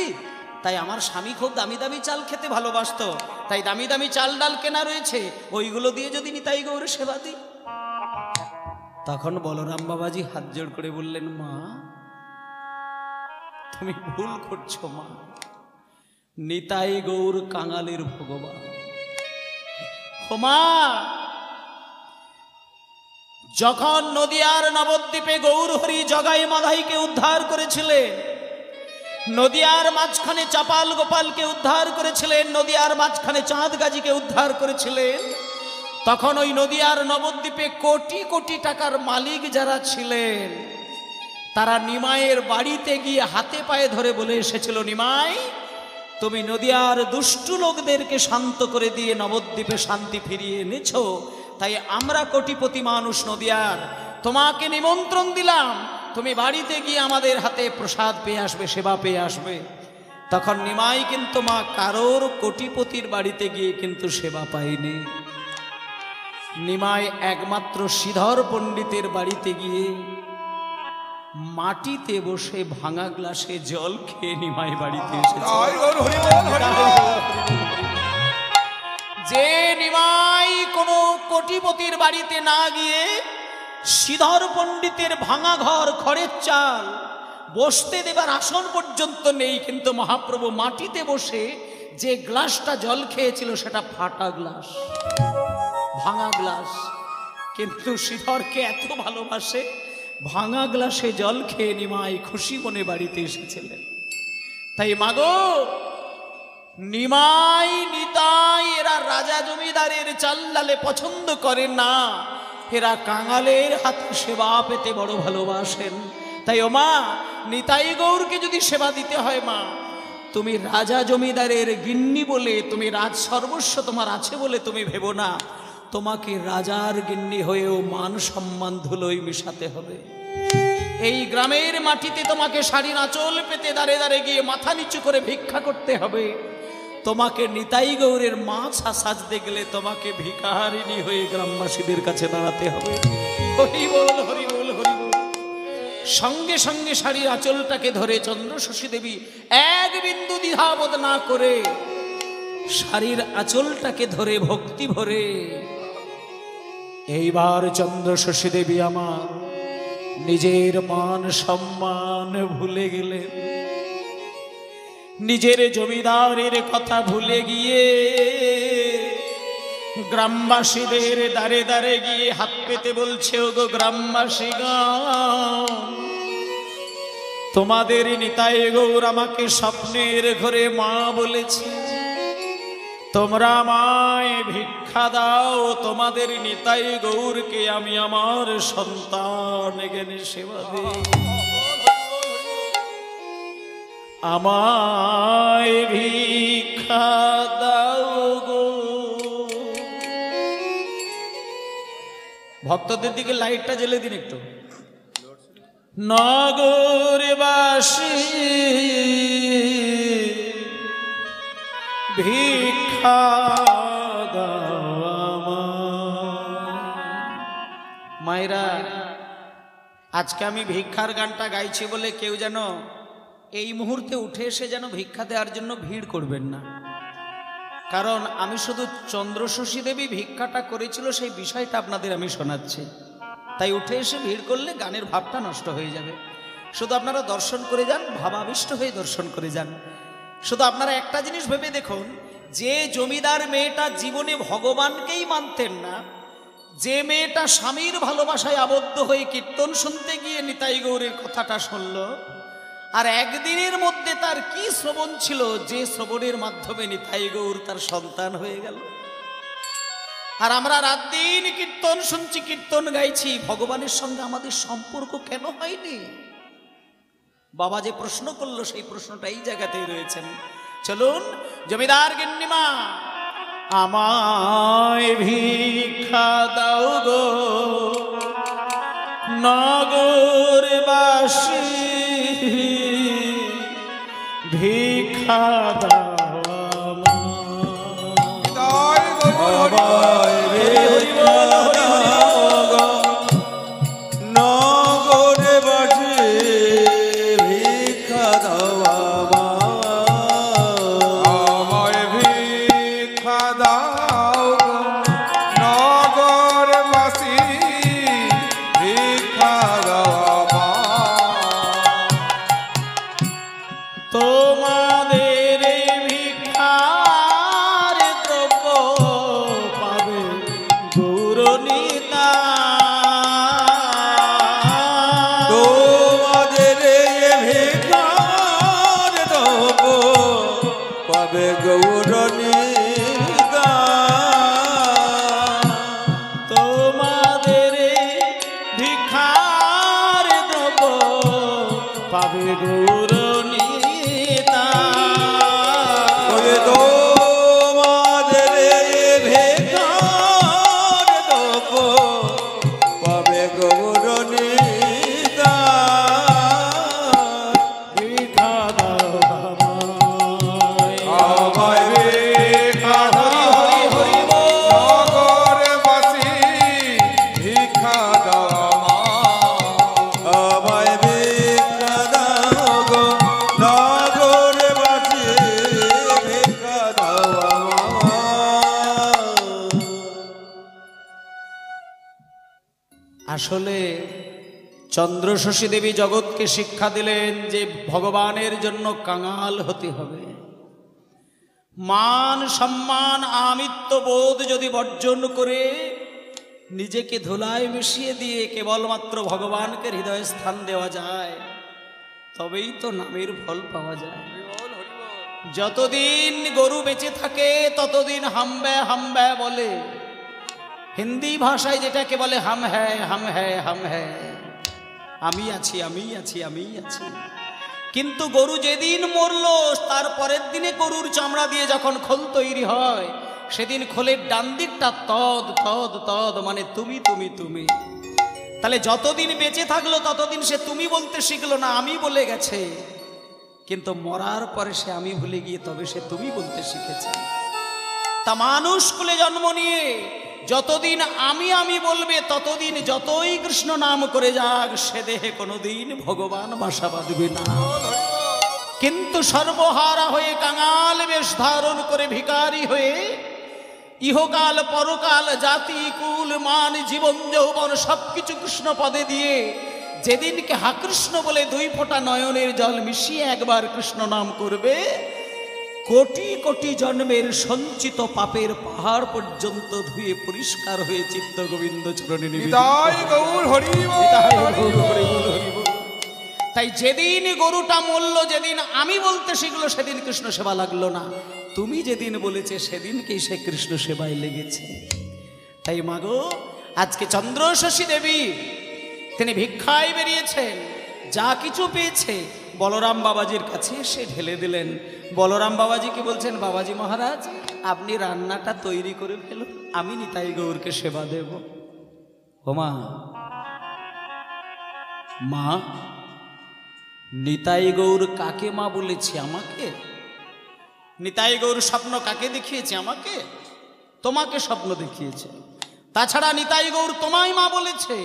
তাই আমার স্বামী খুব দামি দামি চাল খেতে ভালোবাসতো, তাই দামি দামি চাল ডাল কেনা রয়েছে, ওইগুলো দিয়ে যদি নিতাই গৌরের সেবা দিই। তখন বলরাম বাবাজি হাত জোড় করে বললেন, মা, তুমি ভুল করছো মা। নিতাই গৌর কাঙালের ভগবান। মা, যখন নদিয়ার নবদ্বীপে গৌরহরি জগাই মাধাইকে উদ্ধার করেছিলেন, নদিয়ার মাঝখানে চাপাল গোপালকে উদ্ধার করেছিলেন, নদিয়ার মাঝখানে চাঁদ গাজীকে উদ্ধার করেছিলেন, তখন ওই নদিয়ার নবদ্বীপে কোটি কোটি টাকার মালিক যারা ছিলেন তারা নিমাইয়ের বাড়িতে গিয়ে হাতে পায়ে ধরে বলে এসেছিল, নিমাই তুমি নদিয়ার দুষ্টু লোকদেরকে শান্ত করে দিয়ে নবদ্বীপে শান্তি ফিরিয়ে এনেছো, তাই আমরা কোটিপতি মানুষ নদিয়ার তোমাকে নিমন্ত্রণ দিলাম, তুমি বাড়িতে গিয়ে আমাদের হাতে প্রসাদ পেয়ে আসবে, সেবা পেয়ে আসবে। তখন নিমাই কিন্তু মা কারোর কোটিপতির বাড়িতে গিয়ে কিন্তু সেবা পায়নি। নিমাই একমাত্র শ্রীধর পণ্ডিতের বাড়িতে গিয়ে মাটিতে বসে ভাঙা গ্লাসে জল খেয়ে নিমাই বাড়িতে এসেছে। যে নিমাই কোনো কোটিপতির বাড়িতে না গিয়ে শ্রীধর পণ্ডিতের ভাঙা ঘর, খড়ের চাল, বসতে দেবার আসন পর্যন্ত নেই, কিন্তু মহাপ্রভু মাটিতে বসে যে গ্লাসটা জল খেয়েছিল সেটা ফাটা গ্লাস, ভাঙা গ্লাস। কিন্তু শ্রীধরকে এত ভালোবাসে, ভাঙা গ্লাসে জল খেয়ে নিমাই খুশি মনে বাড়িতে এসেছিলেন। তাই মাগো, নিমাই নিতাই এরা রাজা জমিদারের চাল্লালে পছন্দ করে না, এরা কাঙালের হাতে সেবা পেতে বড় ভালোবাসেন। তাই ও মা, নিতাই গৌরকে যদি সেবা দিতে হয় মা, তুমি রাজা জমিদারের গিন্নি বলে, তুমি রাজ সর্বস্ব তোমার আছে বলে তুমি ভেবো না, তোমাকে রাজার গিন্নি হয়েও মান সম্মান ধুলোয় মিশাতে হবে। এই গ্রামের মাটিতে তোমাকে শাড়ির আঁচল পেতে দাঁড়ে দাঁড়ে গিয়ে মাথা নিচু করে ভিক্ষা করতে হবে। তোমাকে নিতাই গৌরের মাছ সাজতে গেলে তোমাকে ভিখারিণী হয়ে গ্রামবাসীদের কাছে দাঁড়াতে হবে। হরি বল, হরি বল, হরি বল। সঙ্গে সঙ্গে শাড়ির আঁচলটাকে ধরে চন্দ্রশশী দেবী এক বিন্দু দ্বিধাবোধ না করে শাড়ির আঁচলটাকে ধরে ভক্তি ভরে এইবার চন্দ্রশশী দেবী আমার নিজের মান সম্মান ভুলে গেলেন, নিজের জমিদারের কথা ভুলে গিয়ে গ্রামবাসীদের দাঁড়ে দাঁড়ে গিয়ে হাত পেতে বলছে, ওগো গ্রামবাসীগণ, তোমাদের নিতাই গৌর আমাকে স্বপ্নের ঘরে মা বলেছে, তোমরা আমায় ভিক্ষা দাও, তোমাদের নিতাই গৌরকে আমি আমার সন্তান জ্ঞানে সেবা দিই, আমায় ভিক্ষা দাও গো। ভক্তদের দিকে লাইটটা জ্বেলে দিন একটু। নগরবাসী ভিক্ষা দাও। মায়েরা, আজকে আমি ভিক্ষার গানটা গাইছি বলে কেউ যেন এই মুহূর্তে উঠে এসে যেন ভিক্ষা দেওয়ার জন্য ভিড় করবেন না, কারণ আমি শুধু চন্দ্রশশী দেবী ভিক্ষাটা করেছিল সেই বিষয়টা আপনাদের আমি শোনাচ্ছি। তাই উঠে এসে ভিড় করলে গানের ভাবটা নষ্ট হয়ে যাবে। শুধু আপনারা দর্শন করে যান, ভাবাবিষ্ট হয়ে দর্শন করে যান। শুধু আপনারা একটা জিনিস ভেবে দেখুন, যে জমিদার মেয়েটা জীবনে ভগবানকেই মানতেন না, যে মেয়েটা স্বামীর ভালোবাসায় আবদ্ধ হয়ে কীর্তন শুনতে গিয়ে নিতাই গৌরের কথাটা শুনল, আর একদিনের মধ্যে তার কি শ্রবণ ছিল, যে শ্রবণের মাধ্যমে নিতাই গৌর তার সন্তান হয়ে গেল। আর আমরা রাত দিন কীর্তন শুনছি, কীর্তন গাইছি, ভগবানের সঙ্গে আমাদের সম্পর্ক কেন হয়নি? বাবা যে প্রশ্ন করলো সেই প্রশ্নটা এই জায়গাতেই রয়েছেন। চলুন, জমিদার গিন্নিমা আমায় ভিক্ষা দাও গো, নগরবাসী ভিক্ষা দাও তোমাদের ভিক্ষার দ্রব্য পাবে গৌরনীতা। তোমাদের ভিক্ষার দ্রব্য পাবে গৌরনীতা। তোমাদের ভিক্ষার দ্রব্য পাবে গৌরনীতা। তোমাদের ভিক্ষার দ্রব্য পাবে গৌরনীতা। ভিক্ষা দাও আমায়। আমায় ভিক্ষা দাও, হরি বল। নগরবাসী ভিক্ষা দাও আমায় ভিক্ষা দাও গো, নগরবাসী ভিক্ষা দাও আমায়। আসলে চন্দ্রশশী দেবী জগৎকে শিক্ষা দিলেন যে ভগবানের জন্য কাঙাল হতে হবে। মান সম্মান আমিত্ববোধ যদি বর্জন করে নিজেকে ধুলায় মিশিয়ে দিয়ে কেবলমাত্র ভগবানকে হৃদয়ে স্থান দেওয়া যায়, তবেই তো নামের ফল পাওয়া যায়। যতদিন গরু বেঁচে থাকে ততদিন হামবে হামবে বলে। হিন্দি ভাষায় যেটাকে বলে হাম হ্যায় হাম হ্যায় হাম হ্যায়, আমি আছি আমি আছি আমি আছি। কিন্তু গরু যেদিন মরলো তার পরের দিনে গরুর চামড়া দিয়ে যখন খোল তৈরি হয়, সেদিন খোলের ডান দিকটা তদ তদ তদ মানে তুমি তুমি তুমি। তাহলে যতদিন বেঁচে থাকলো ততদিন সে তুমি বলতে শিখলো না, আমি বলে গেছে। কিন্তু মরার পরে সে আমি ভুলে গিয়ে তবে সে তুমি বলতে শিখেছে। তা মানুষ কুলে জন্ম নিয়ে যতদিন আমি আমি বলবে ততদিন যতই কৃষ্ণ নাম করে যাক সে দেহে কোনোদিন ভগবান বাসা বাঁধবে না। কিন্তু সর্বহারা হয়ে কাঙাল বেশ ধারণ করে ভিখারি হয়ে ইহকাল পরকাল জাতি কুল মান জীবন যৌবন সবকিছু কৃষ্ণ পদে দিয়ে যেদিনকে হা কৃষ্ণ বলে 2 ফোঁটা নয়নের জল মিশিয়ে একবার কৃষ্ণ নাম করবে, কোটি কোটি জন্মের সঞ্চিত পাপের পাহাড় পর্যন্ত ধুয়ে পরিষ্কার হয়ে চিত্ত গোবিন্দ চরণে নিবেদিত। নিতাই গৌর হরি বল, নিতাই গৌর হরি বল। হরি বল, হরি বল। তাই যেদিন গরুটা মরল, যেদিন আমি বলতে শিখলো সেদিন কৃষ্ণ সেবা লাগলো না। তুমি যেদিন বলেছে সেদিনকেই সে কৃষ্ণ সেবায় লেগেছে। তাই মাগো আজকে চন্দ্রশশী দেবী তিনি ভিক্ষায় বেরিয়েছেন, যা কিছু পেয়েছে বলরাম বাবাজির কাছে এসে ঢেলে দিলেন। বলরাম বাবাজিকে বলছেন, বাবাজি মহারাজ আপনি রান্নাটা তৈরি করে ফেলুন, আমি নিতাই গৌরকে সেবা দেব। ও মা, মা নিতাই গৌর কাকে মা বলেছে? আমাকে? নিতাই গৌর স্বপ্ন কাকে দেখিয়েছে? আমাকে? তোমাকে স্বপ্ন দেখিয়েছে। তাছাড়া নিতাই গৌর তোমায় মা বলেছে।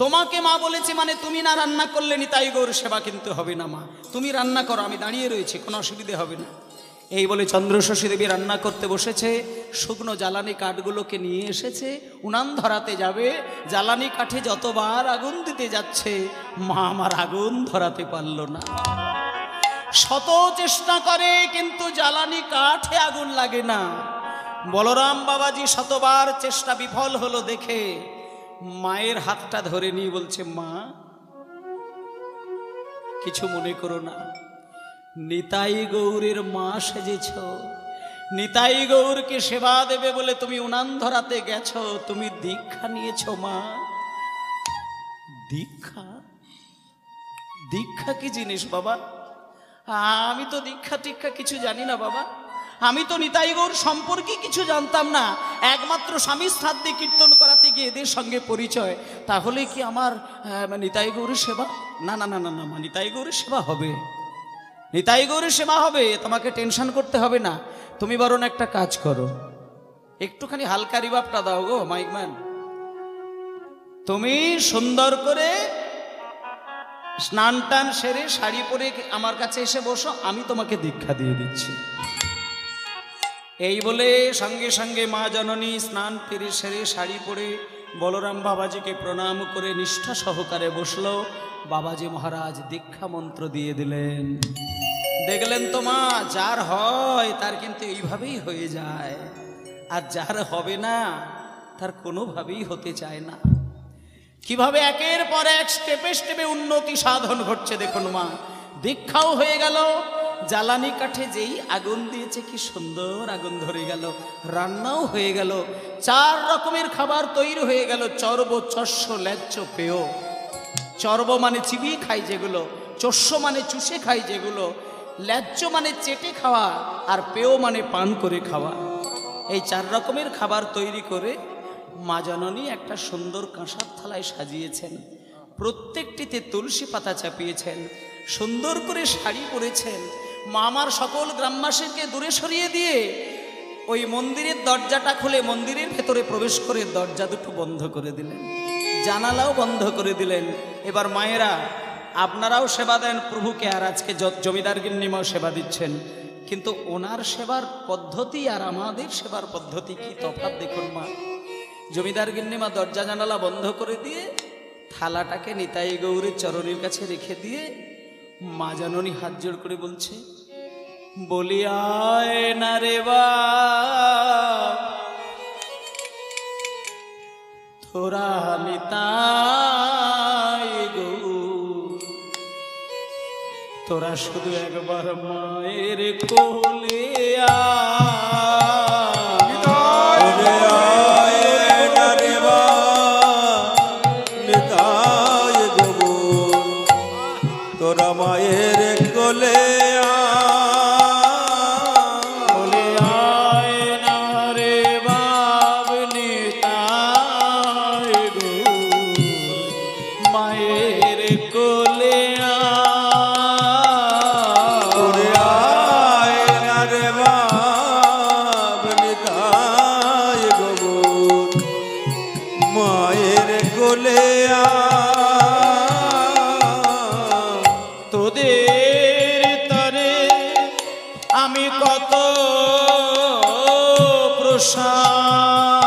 তোমাকে মা বলেছে মানে তুমি না রান্না করলে নিতাই গৌর সেবা কিন্তু হবে না। মা তুমি রান্না করো, আমি দাঁড়িয়ে রয়েছি, কোনো অসুবিধে হবে না। এই বলে চন্দ্রশশী দেবী রান্না করতে বসেছে। শুকনো জ্বালানি কাঠগুলোকে নিয়ে এসেছে, উনান ধরাতে যাবে। জ্বালানি কাঠে যতবার আগুন দিতে যাচ্ছে মা আমার আগুন ধরাতে পারল না। শত চেষ্টা করে কিন্তু জ্বালানি কাঠে আগুন লাগে না। বলরাম বাবাজি শতবার চেষ্টা বিফল হলো দেখে মায়ের হাতটা ধরে নিয়ে বলছে, মা কিছু মনে করো না, নিতাই গৌরের মা সেজেছ, নিতাই গৌরকে সেবা দেবে বলে তুমি উনান ধরাতে গেছো, তুমি দীক্ষা নিয়েছ মা। দীক্ষা? দীক্ষা কি জিনিস বাবা? আমি তো দীক্ষা টিক্ষা কিছু জানি না বাবা। আমি তো নিতাই গৌর সম্পর্কে কিছু জানতাম না। একমাত্র স্বামী শ্রাদ্ধে কীর্তন করাতে গিয়ে এদের সঙ্গে পরিচয়। তাহলে কি আমার নিতাই গৌরের সেবা? না না না না না, নিতাই গৌরের সেবা হবে, নিতাই গৌরের সেবা হবে, তোমাকে টেনশন করতে হবে না। তুমি বরং একটা কাজ করো, একটুখানি হালকা রিবাবটা দাও গো মাইকম্যান। তুমি সুন্দর করে স্নান টান সেরে শাড়ি পরে আমার কাছে এসে বসো, আমি তোমাকে দীক্ষা দিয়ে দিচ্ছি। এই বলে সঙ্গে সঙ্গে মা জননী স্নান ফিরে সেরে শাড়ি পরে বলরাম বাবাজিকে প্রণাম করে নিষ্ঠা সহকারে বসলো। বাবাজি মহারাজ দীক্ষা মন্ত্র দিয়ে দিলেন। দেখলেন তো মা, যার হয় তার কিন্তু এইভাবেই হয়ে যায়, আর যার হবে না তার কোনোভাবেই হতে চায় না। কিভাবে একের পর এক স্টেপে স্টেপে উন্নতি সাধন ঘটছে দেখুন মা। দীক্ষাও হয়ে গেল, জ্বালানি কাঠে যেই আগুন দিয়েছে কি সুন্দর আগুন ধরে গেল, রান্নাও হয়ে গেল, 4 রকমের খাবার তৈরি হয়ে গেল। চর্ব, চস্য, ল্যাজ্জ, পেয়। চর্ব মানে চিবিয়ে খাই যেগুলো, চস্য মানে চুষে খাই যেগুলো, ল্যাজ্জ মানে চেটে খাওয়া, আর পেয় মানে পান করে খাওয়া। এই 4 রকমের খাবার তৈরি করে মা জননী একটা সুন্দর কাঁসার থালায় সাজিয়েছেন। প্রত্যেকটিতে তুলসী পাতা চাপিয়েছেন, সুন্দর করে শাড়ি পরেছেন। মা আমার সকল গ্রামবাসীকে দূরে সরিয়ে দিয়ে ওই মন্দিরের দরজাটা খুলে মন্দিরের ভেতরে প্রবেশ করে দরজা দুটো বন্ধ করে দিলেন, জানালাও বন্ধ করে দিলেন। এবার মায়েরা আপনারাও সেবা দেন প্রভুকে, আর আজকে জমিদার গিন্নিমাও সেবা দিচ্ছেন, কিন্তু ওনার সেবার পদ্ধতি আর আমাদের সেবার পদ্ধতি কি তফাৎ দেখুন মা। জমিদার গিন্নিমা দরজা জানালা বন্ধ করে দিয়ে থালাটাকে নিতাই গৌরীর চরণের কাছে রেখে দিয়ে মা জননী হাত জোড় করে বলছে, বলি আয় না রে বা তোরা নিতাই গৌর, তোরা শুধু একবার মায়ের কোলে তোরা মায়ের কোলে বলে আয় না রে বাব নিতাই গৌর, মায়ের কোলে তোরে আয় না রে বাপ নিতাই গৌর, মায়ের কোলে তোদের তরে আমি কত প্রসাদ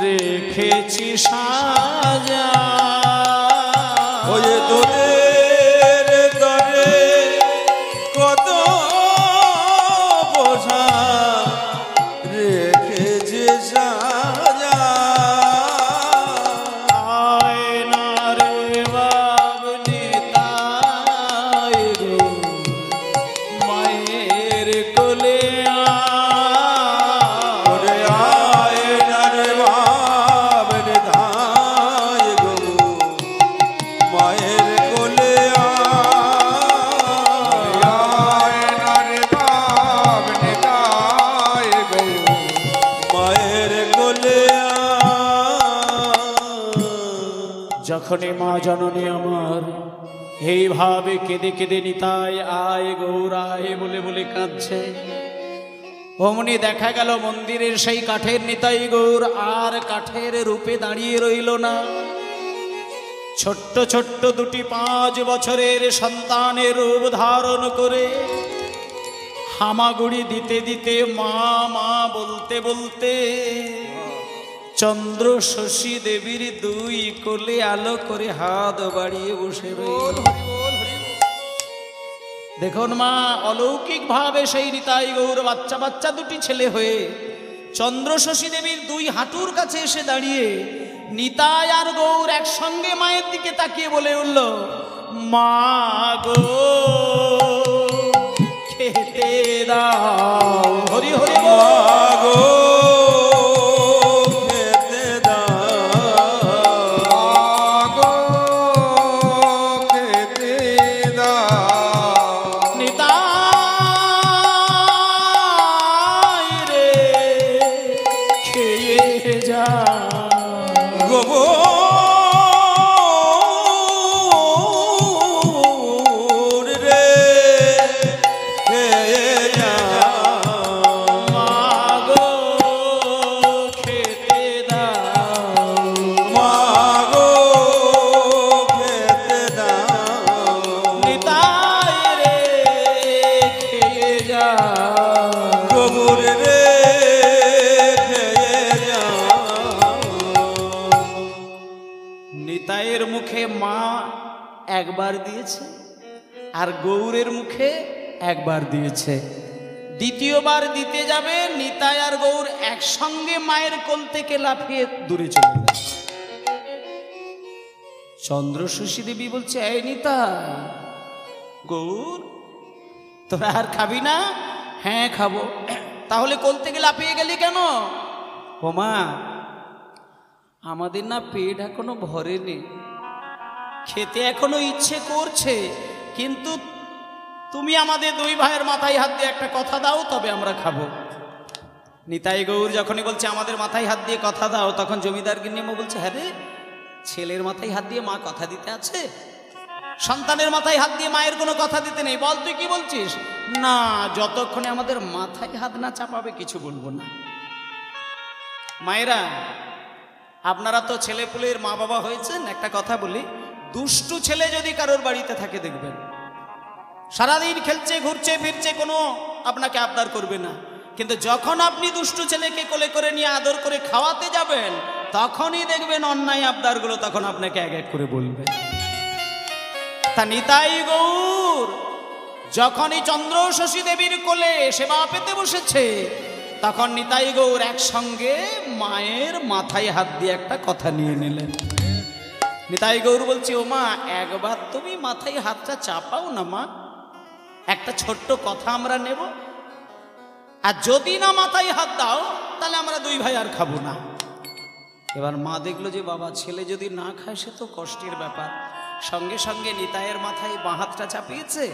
রেখেছি সাজা, ওই তোদের তরে কত পোষা রেখেছে সাজা। আয় না রে বাব নিতাই গৌর, মায়ের কোলে ওরে আয় না রে বাপ নিতাই গৌর, মায়ের কোলে আয় না রে বাপ নিতাই গৌর, মায়ের কোলে যখনই মা জননী আমার এইভাবে কেঁদে কেঁদে নিতাই আয় গৌর আয় বলে বলে কাঁদছে, অমনি দেখা গেল মন্দিরের সেই কাঠের নিতাই গৌর আর কাঠের রূপে দাঁড়িয়ে রইল না। ছোট্ট ছোট্ট 2টি 5 বছরের সন্তানের রূপ ধারণ করে হামাগুড়ি দিতে দিতে মা মা বলতে বলতে চন্দ্র শশী দেবীর 2 কোলে আলো করে হাত বাড়িয়ে বসে রইল। দেখুন মা, অলৌকিক ভাবে সেই নিতাই গৌর বাচ্চা বাচ্চা 2টি ছেলে হয়ে চন্দ্র শশী দেবীর 2 হাঁটুর কাছে এসে দাঁড়িয়ে নিতাই আর গৌর একসঙ্গে মায়ের দিকে তাকিয়ে বলে উঠল, মা গো খেতে দাও, হরি হরি গো খেতে দাও, গো খেতে দাও, নিতাই রে খেয়ে যা, গোবর রে খেয়ে যা, মা গো খেতে দাও, মা গো খেতে দাও, নিতাই রে খেয়ে যা, গোবর রে খেয়ে যা। নিতাইয়ের মুখে মা একবার দিয়েছে আর গৌরের মুখে একবার দিয়েছে, দ্বিতীয়বার দিতে যাবে নিতাই আর গৌর একসঙ্গে মায়ের কোল থেকে লাফিয়ে দূরে চলে গেল। চন্দ্রশশী দেবী বলছে, এই নিতাই, গৌর তোরা আর খাবি না? হ্যাঁ খাবো। তাহলে কোল থেকে লাফিয়ে গেলি কেন? ওমা, আমাদের না পেট এখনো ভরেনি, খেতে এখনো ইচ্ছে করছে, কিন্তু তুমি আমাদের দুই ভাইয়ের মাথায় হাত দিয়ে একটা কথা দাও, তবে আমরা খাবো। নিতাই গৌর যখনই বলছে আমাদের মাথায় হাত দিয়ে কথা দাও, তখন জমিদার গিন্নিমা বলছে, হ্যাঁ রে, ছেলের মাথায় হাত দিয়ে মা কথা দিতে আছে? সন্তানের মাথায় হাত দিয়ে মায়ের কোনো কথা দিতে নেই। বল তুই কি বলছিস? না, যতক্ষণে আমাদের মাথায় হাত না চাপাবে কিছু বলবো না। মায়েরা, আপনারা তো ছেলে পুলের মা বাবা হয়েছেন, একটা কথা বলি, দুষ্টু ছেলে যদি কারোর বাড়িতে থাকে দেখবেন সারাদিন খেলছে, ঘুরছে, ফিরছে, কোনো আপনাকে আবদার করবে না, কিন্তু যখন আপনি দুষ্টু ছেলেকে কোলে করে নিয়ে আদর করে খাওয়াতে যাবেন, তখনই দেখবেন অন্যায় আবদারগুলো তখন আপনাকে এক এক করে বলবে। তা নিতাই গৌর যখনই চন্দ্রশশী দেবীর কোলে সেবা পেতে বসেছে, তখন নিতাই গৌর একসঙ্গে মায়ের মাথায় হাত দিয়ে একটা কথা নিয়ে নিলেন। নিতাই গৌর বলছে, ও মা, একবার তুমি মাথায় হাতটা চাপাও না মা, একটা ছোট্ট কথা আমরা নেব, আর যদি না মাথায় হাত দাও তাহলে আমরা দুই ভাই আর খাবো না। এবার মা দেখলো যে বাবা, ছেলে যদি না খায় সে তো কষ্টের ব্যাপার, সঙ্গে সঙ্গে নিতাইয়ের মাথায় বাঁ হাতটা চাপিয়েছে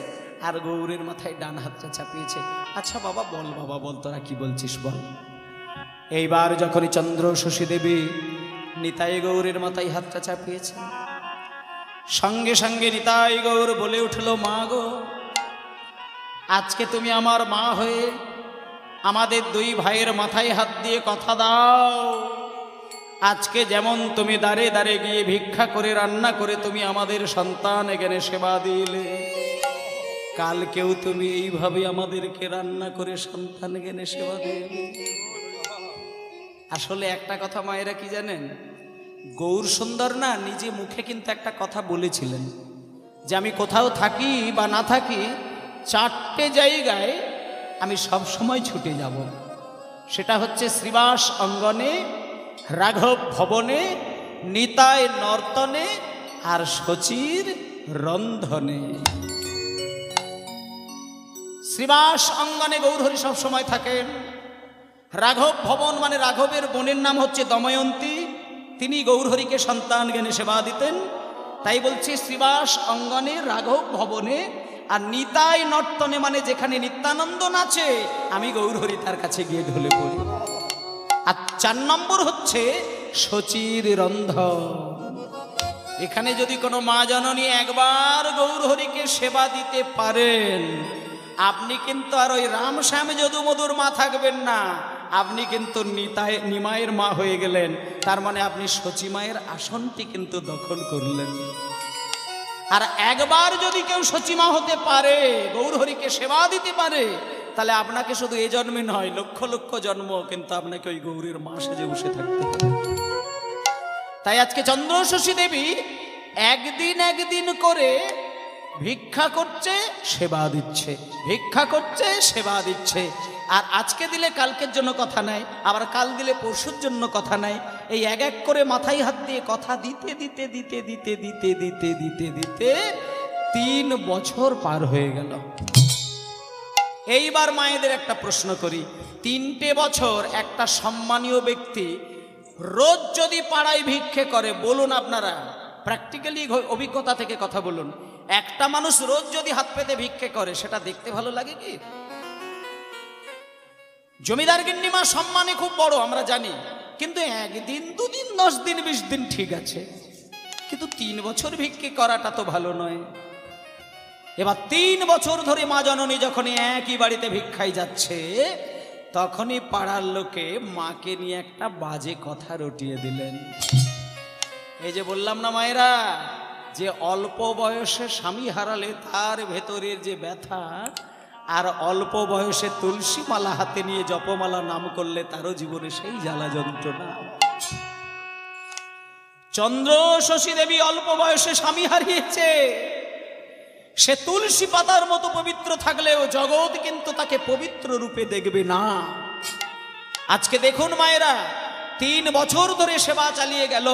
আর গৌরের মাথায় ডান হাতটা চাপিয়েছে। আচ্ছা বাবা বল, বাবা বল, তোরা কি বলছিস বল। এইবার যখনই চন্দ্রশশী দেবী নিতাই গৌরের মাথায় হাতটা চাপিয়েছে, সঙ্গে সঙ্গে নিতাই গৌর বলে উঠল, মা গো, আজকে তুমি আমার মা হয়ে আমাদের দুই ভাইয়ের মাথায় হাত দিয়ে কথা দাও। আজকে যেমন তুমি দাঁড়ে দাঁড়ে গিয়ে ভিক্ষা করে রান্না করে তুমি আমাদের সন্তান এখানে সেবা দিলে, কালকেও তুমি এইভাবে আমাদেরকে রান্না করে সন্তান এখানে সেবা দিলে। আসলে একটা কথা মায়েরা কি জানেন, গৌর সুন্দর না নিজে মুখে কিন্তু একটা কথা বলেছিলেন যে আমি কোথাও থাকি বা না থাকি, 4টে জায়গায় আমি সব সময় ছুটে যাব। সেটা হচ্ছে শ্রীবাস অঙ্গনে, রাঘব ভবনে, নিতাই নর্তনে আর শচীর রন্ধনে। শ্রীবাস অঙ্গনে গৌরহরি সব সময় থাকেন। রাঘব ভবন মানে রাঘবের বোনের নাম হচ্ছে দময়ন্তী, তিনি গৌরহরিকে সন্তান জ্ঞানে সেবা দিতেন। তাই বলছি শ্রীবাস অঙ্গনে, রাঘব ভবনে আর নিতাই নর্তনে মানে যেখানে নিত্যানন্দ নাচে আমি গৌরহরি তার কাছে গিয়ে ঢলে পড়ি। আর 4 নম্বর হচ্ছে শচীর রন্ধন। এখানে যদি কোনো মা জননী একবার গৌরহরিকে সেবা দিতে পারেন, আপনি কিন্তু আর ওই রাম শ্যাম যদু মধুর মা থাকবেন না, আপনি কিন্তু নিমায়ের মা হয়ে গেলেন। তার মানে আপনি শচী মায়ের আসনটি কিন্তু দখল করলেন। আর একবার যদি কেউ শচী মা হতে পারে, গৌরহরিকে সেবা দিতে পারে, তাহলে আপনাকে শুধু এই জন্মে নয়, লক্ষ লক্ষ জন্ম কিন্তু আপনাকে ওই গৌরীর মা সেজে বসে থাকতে হবে। তাই আজকে চন্দ্রশশী দেবী একদিন একদিন করে ভিক্ষা করছে, সেবা দিচ্ছে, ভিক্ষা করছে, সেবা দিচ্ছে। আর আজকে দিলে কালকের জন্য কথা নাই, আবার কাল দিলে পরশুর জন্য কথা নাই। এই এক এক করে মাথায় হাত দিয়ে কথা দিতে দিতে দিতে দিতে দিতে দিতে দিতে দিতে 3 বছর পার হয়ে গেল। এইবার মায়েদের একটা প্রশ্ন করি, 3টে বছর একটা সম্মানীয় ব্যক্তি রোজ যদি পাড়ায় ভিক্ষে করে, বলুন আপনারা প্র্যাকটিক্যালি অভিজ্ঞতা থেকে কথা বলুন, একটা মানুষ রোজ যদি হাত পেতে ভিক্ষে করে সেটা দেখতে ভালো লাগে কি? জমিদার গিন্নিমা সম্মানে খুব বড় আমরা জানি, কিন্তু 1 দিন 2 দিন 10 দিন 20 দিন ঠিক আছে, কিন্তু 3 বছর ভিক্ষে করাটা তো ভালো নয়। এবার 3 বছর ধরে মা জননী যখন একই বাড়িতে ভিক্ষায় যাচ্ছে, তখনই পাড়ার লোকে মাকে নিয়ে একটা বাজে কথা রটিয়ে দিলেন। এই যে বললাম না মায়েরা, যে অল্প বয়সে স্বামী হারালে তার ভেতরের যে ব্যথা, আর অল্প বয়সে তুলসী মালা হাতে নিয়ে জপমালা নাম করলে তারও জীবনে সেই জ্বালা যন্ত্রণা। চন্দ্রশশী দেবী অল্প বয়সে স্বামী হারিয়েছে, সে তুলসী পাতার মতো পবিত্র থাকলেও জগৎ কিন্তু তাকে পবিত্র রূপে দেখবে না। আজকে দেখুন মায়েরা, 3 বছর ধরে সেবা চালিয়ে গেল,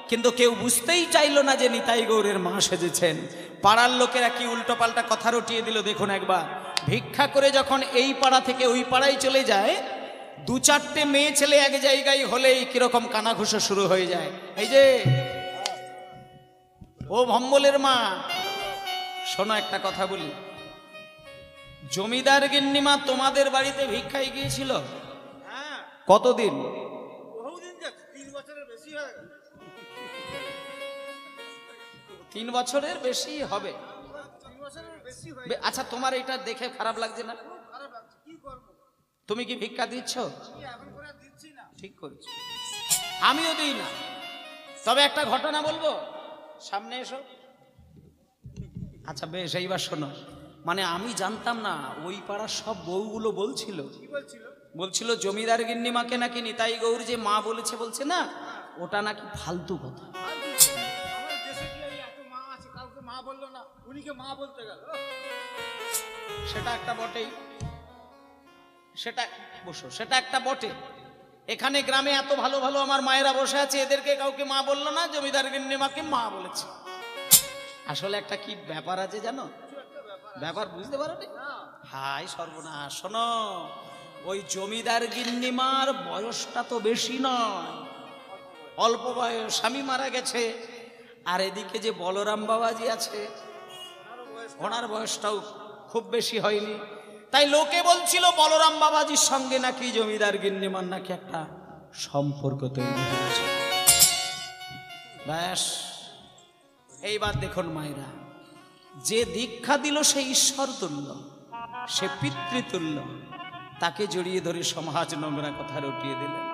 কিন্তু কেউ বুঝতেই চাইল না যে নিতাই গৌরের মা সেজেছেন। পাড়ার লোকেরা কি উল্টোপাল্টা কথা রটিয়ে দিল দেখুন একবার। ভিক্ষা করে যখন এই পাড়া থেকে ওই পাড়ায় চলে যায়, 2-4টে মেয়ে ছেলে এক জায়গায় হলেই কিরকম কানাঘুষো শুরু হয়ে যায়। এই যে ও ভম্বলের মা, শোনো একটা কথা বলি, জমিদার গিন্নিমা তোমাদের বাড়িতে ভিক্ষায় গিয়েছিল কতদিন? 3 বছরের বেশি হবে। আচ্ছা, তোমার এটা দেখে খারাপ লাগছে না? তুমি কি ভিক্ষা দিচ্ছ? ঠিক করেছো, আমিও দিই না। তবে একটা ঘটনা বলবো, সামনে এসো। আচ্ছা বেশ, এইবার শোনো। মানে আমি জানতাম না, ওই পাড়ার সব বউগুলো বলছিল জমিদার গিন্নিমাকে নাকি নিতাই গৌর যে মা বলেছে, বলছে না ওটা নাকি ফালতু কথা। সেটা একটা বটেই, সেটা বসো, সেটা একটা বটে। এখানে গ্রামে এত ভালো ভালো আমার মায়েরা বসে আছে, এদেরকে কাউকে মা বললো না, জমিদার গিন্নিমাকে মা বলেছে। আসলে একটা কি ব্যাপার আছে জানো? ব্যাপার বুঝতে পারো নি? হাই সর্বনাশ! শোনো, ওই জমিদার গিন্নিমার বয়সটা তো বেশি নয়, অল্প বয়স, স্বামী মারা গেছে। আর এদিকে যে বলরাম বাবাজি আছে, ওনার বয়সটাও খুব বেশি হয়নি। তাই লোকে বলছিল বলরাম বাবাজির সঙ্গে নাকি জমিদার গিন্নিমার নাকি একটা সম্পর্ক তৈরি হয়েছে। ব্যাস, এইবার দেখুন মায়েরা, যে দীক্ষা দিল সে ঈশ্বর তুল্য, সে পিতৃতুল্য, তাকে জড়িয়ে ধরে সমাজ নোংরা কথা রটিয়ে দিলেন।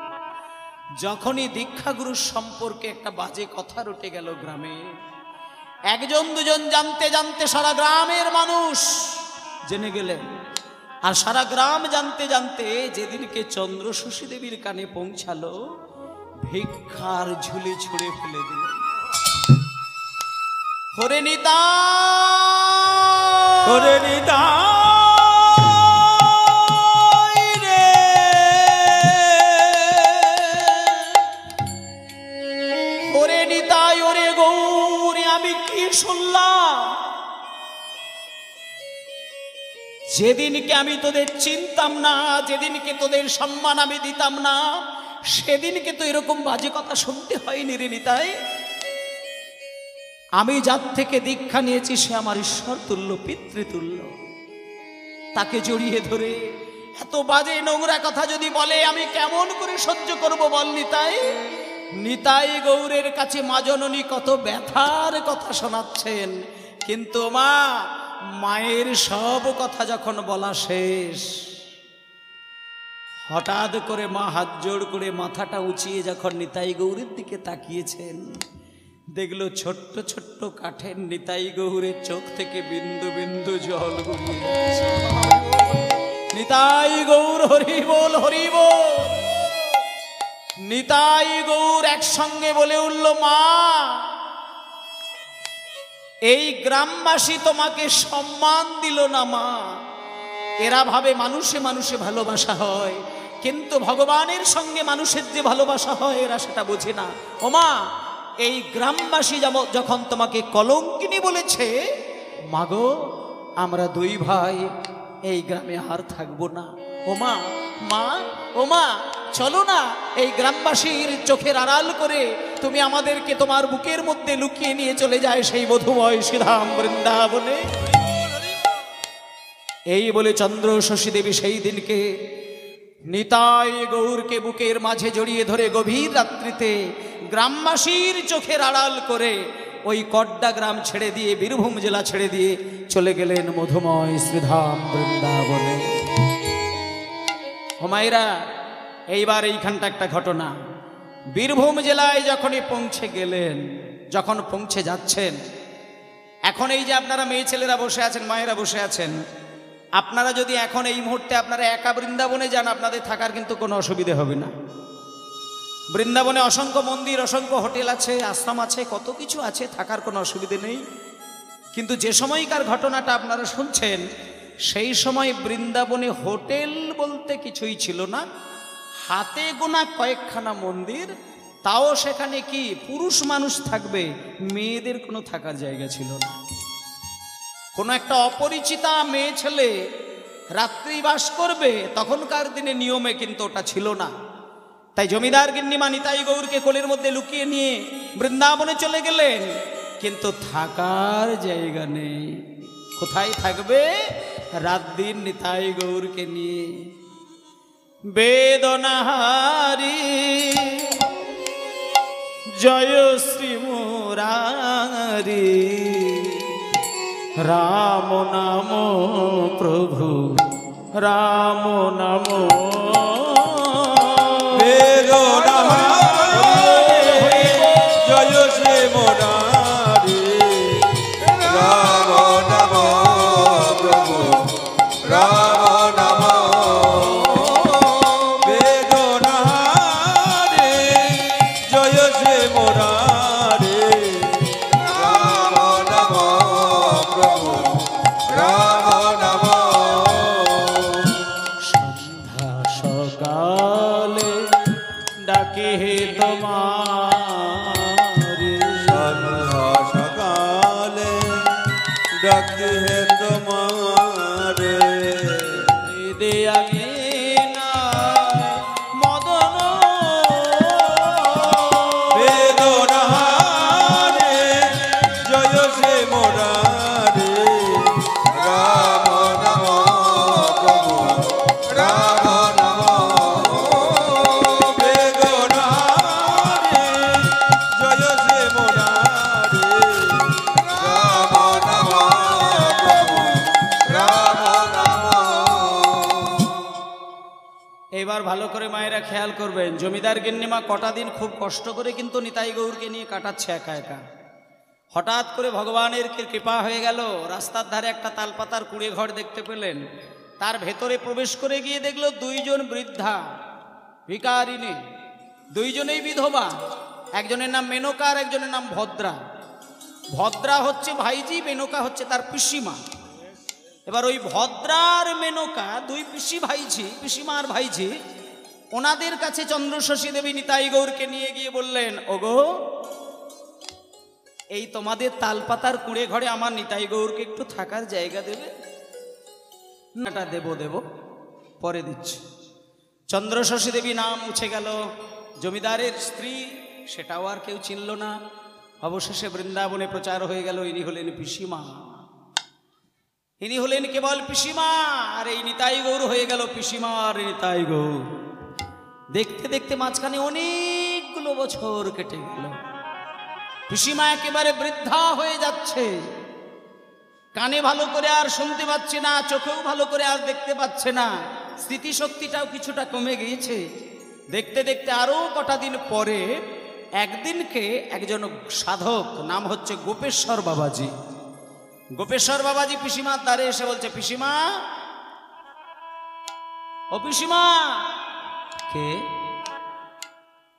যখনই দীক্ষাগুরুর সম্পর্কে একটা বাজে কথা রটে গেল গ্রামে, 1-2 জানতে জানতে সারা গ্রামের মানুষ জেনে গেলেন। আর সারা গ্রাম জানতে জানতে যেদিনকে চন্দ্রশশী দেবীর কানে পৌঁছালো, ভিক্ষার ঝুলি ছুঁড়ে ফেলে দিলেন। হরে নিতাই, হরে নিতাই রে, হরে নিতাই ওরে গৌরী, আমি কি শুনলাম? যেদিনকে আমি তোদের চিনতাম না, যেদিনকে তোদের সম্মান আমি দিতাম না, সেদিনকে তো এরকম বাজে কথা শুনতে হয়নি রে নিতাই। আমি যার থেকে দীক্ষা নিয়েছি সে আমার ঈশ্বর তুল্য, পিতৃতুল্য, তাকে জড়িয়ে ধরে এত বাজে নোংরা কথা যদি বলে আমি কেমন করে সহ্য করব বল নিতাই? নিতাই গৌরের কাছে মা জননী কত ব্যথার কথা শোনাচ্ছেন, কিন্তু মা, মায়ের সব কথা যখন বলা শেষ, হঠাৎ করে মা হাত জোড় করে মাথাটা উঁচিয়ে যখন নিতাই গৌরের দিকে তাকিয়েছেন, দেখলো ছোট্ট ছোট্ট কাঠের নিতাই গৌরের চোখ থেকে বিন্দু বিন্দু জল গড়িয়ে যাচ্ছে। নিতাই গৌর হরি বল, হরি বল। নিতাই গৌর একসঙ্গে বলে উঠল, মা, এই গ্রামবাসী তোমাকে সম্মান দিল না মা। এরা ভাবে মানুষে মানুষে ভালোবাসা হয়, কিন্তু ভগবানের সঙ্গে মানুষের যে ভালোবাসা হয় এরা সেটা বোঝে না। ও মা, এই গ্রামবাসী যখন তোমাকে কলঙ্কিনী বলেছে, মাগো আমরা 2 ভাই এই গ্রামে আর থাকবো না। ও মা, মা, ও মা, চলো না এই গ্রামবাসীর চোখের আড়াল করে তুমি আমাদেরকে তোমার বুকের মধ্যে লুকিয়ে নিয়ে চলে যায় সেই মধুময় শ্রীধাম বৃন্দাবনে। এই বলে চন্দ্রশশী দেবী সেই দিনকে নিতাই গৌরকে বুকের মাঝে জড়িয়ে ধরে গভীর রাত্রিতে গ্রামবাসীর চোখের আড়াল করে ওই কড্ডা গ্রাম ছেড়ে দিয়ে, বীরভূম জেলা ছেড়ে দিয়ে চলে গেলেন মধুময় শ্রীধাম বৃন্দাবনে। হোমাইরা, এইবার এইখানটা একটা ঘটনা। বীরভূম জেলায় যখনই পৌঁছে গেলেন, যখন পৌঁছে যাচ্ছেন, এখন এই যে আপনারা মেয়ে ছেলেরা বসে আছেন, মায়েরা বসে আছেন, আপনারা যদি এখন এই মুহূর্তে আপনারা একা বৃন্দাবনে যান, আপনাদের থাকার কিন্তু কোনো অসুবিধে হবে না। বৃন্দাবনে অসংখ্য মন্দির, অসংখ্য হোটেল আছে, আশ্রম আছে, কত কিছু আছে, থাকার কোনো অসুবিধে নেই। কিন্তু যে সময়কার ঘটনাটা আপনারা শুনছেন, সেই সময় বৃন্দাবনে হোটেল বলতে কিছুই ছিল না, হাতে গোনা কয়েকখানা মন্দির, তাও সেখানে কি পুরুষ মানুষ থাকবে, মেয়েদের কোনো থাকার জায়গা ছিল না। কোনো একটা অপরিচিতা মেয়ে ছেলে রাত্রি বাস করবে, তখনকার দিনে নিয়মে কিন্তু ওটা ছিল না। তাই জমিদার গিন্নিমা নিতাই গৌরকে কোলের মধ্যে লুকিয়ে নিয়ে বৃন্দাবনে চলে গেলেন, কিন্তু থাকার জায়গা নেই। কোথায় থাকবে? রাত দিন নিতাই গৌরকে নিয়ে। বেদনাহারি জয় শ্রী মুরারি, রাম নাম প্রভু রাম নাম। জয় শ্রী মুরারি, রাম নাম প্রভু রাম নাম। বেদনাহারি জয় শ্রী মুরারি, রাম নাম প্রভু রাম নাম। সন্ধ্যা সকালে ডাকে হে তোমারে, সন্ধ্যা সকালে ডাকে হে তোমারে। দে আগে মদন বেদনাহারি জয় শ্রী মুরারি, রাম নাম প্রভু রাম নাম। বেদনাহারি জয় শ্রী মুরারি, রাম নাম প্রভু রাম নাম। এবার ভালো করে মায়েরা খেয়াল করবেন, জমিদার গিন্নিমা কটা দিন খুব কষ্ট করে কিন্তু নিতাই গৌরকে নিয়ে কাটাচ্ছে একা একা। হঠাৎ করে ভগবানের কৃপা হয়ে গেল, রাস্তার ধারে একটা তালপাতার কুড়ে ঘর দেখতে পেলেন। তার ভেতরে প্রবেশ করে গিয়ে দেখলো দুইজন বৃদ্ধা ভিকারিনী, দুইজনেই বিধবা। একজনের নাম মেনকা আর একজনের নাম ভদ্রা। ভদ্রা হচ্ছে ভাইজি, মেনকা হচ্ছে তার পিসিমা। এবার ওই ভদ্রার মেনকা দুই পিসি ভাইঝি, পিসিমা আর ভাইঝি, ওনাদের কাছে চন্দ্রশশী দেবী নিতাই গৌরকে নিয়ে গিয়ে বললেন, ওগো এই তোমাদের তালপাতার কুড়ে ঘরে আমার নিতাই গৌরকে একটু থাকার জায়গা দেবে? নাটা দেব দেব, পরে দিচ্ছি। চন্দ্রশশী দেবী নাম মুছে গেল। জমিদারের স্ত্রী, সেটাও আর কেউ চিনল না। অবশেষে বৃন্দাবনে প্রচার হয়ে গেল, ইনি হলেন পিসিমা, ইনি হলেন কেবল পিসিমা। আর এই নিতাই গৌর হয়ে গেল পিসিমা আর নিতাই গৌর। দেখতে দেখতে মাঝখানে অনেকগুলো বছর কেটে গেল। পিসিমা একেবারে বৃদ্ধা হয়ে যাচ্ছে, কানে ভালো করে আর শুনতে পাচ্ছে না, চোখেও ভালো করে আর দেখতে পাচ্ছে না, স্মৃতিশক্তিটাও কিছুটা কমে গিয়েছে। দেখতে দেখতে আরো কটা দিন পরে একদিনকে একজন সাধক, নাম হচ্ছে গোপেশ্বর বাবাজি, গোপেশ্বর বাবাজি পিসিমার দ্বারে এসে বলছে, পিসিমা, ও পিসিমা। কে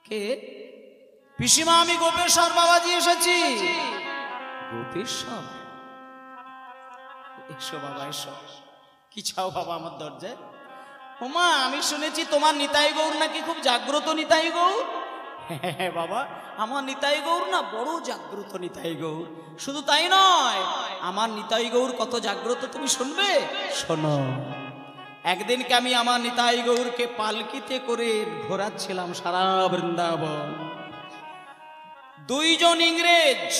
কে? পিসিমা, আমি গোপেশ্বর বাবাজি এসেছি। গোপেশ্বর? এসো বাবা এসো। কি চাও বাবা আমার দরজায়? ওমা, আমি শুনেছি তোমার নিতাই গৌর নাকি খুব জাগ্রত নিতাই গৌর। হ্যাঁ বাবা, আমার নিতাই গৌর না বড় জাগ্রত নিতাই গৌর। শুধু তাই নয়, আমার নিতাই গৌর কত জাগ্রত তুমি শুনবে? শোনো। একদিনকে আমি আমার নিতাই গৌরকে পালকিতে করে ঘোরাচ্ছিলাম সারা বৃন্দাবন। দুইজন ইংরেজ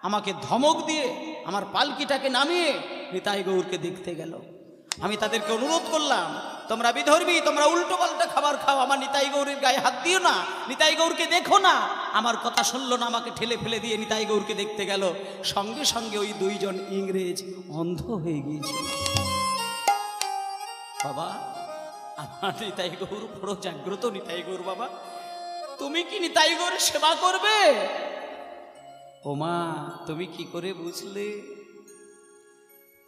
আমাকে ধমক দিয়ে আমার পালকিটাকে নামিয়ে নিতাই গৌরকে দেখতে গেল। আমি তাদেরকে অনুরোধ করলাম, তোমরা বিধর্মী, তোমরা উল্টো পাল্টা খাবার খাও, আমার নিতাই গৌরের গায়ে হাত দিও না, নিতাই গৌরকে দেখো না। আমার কথা শুনলো না, আমাকে ঠেলে ফেলে দিয়ে নিতাই গৌরকে দেখতে গেল। সঙ্গে সঙ্গে ওই দুইজন ইংরেজ অন্ধ হয়ে গিয়েছিল। বাবা, আমার নিতাই গৌর বড় জাগ্রত নিতাই গৌর। বাবা, তুমি কি নিতাই গৌরের সেবা করবে? ওমা, তুমি কি করে বুঝলে?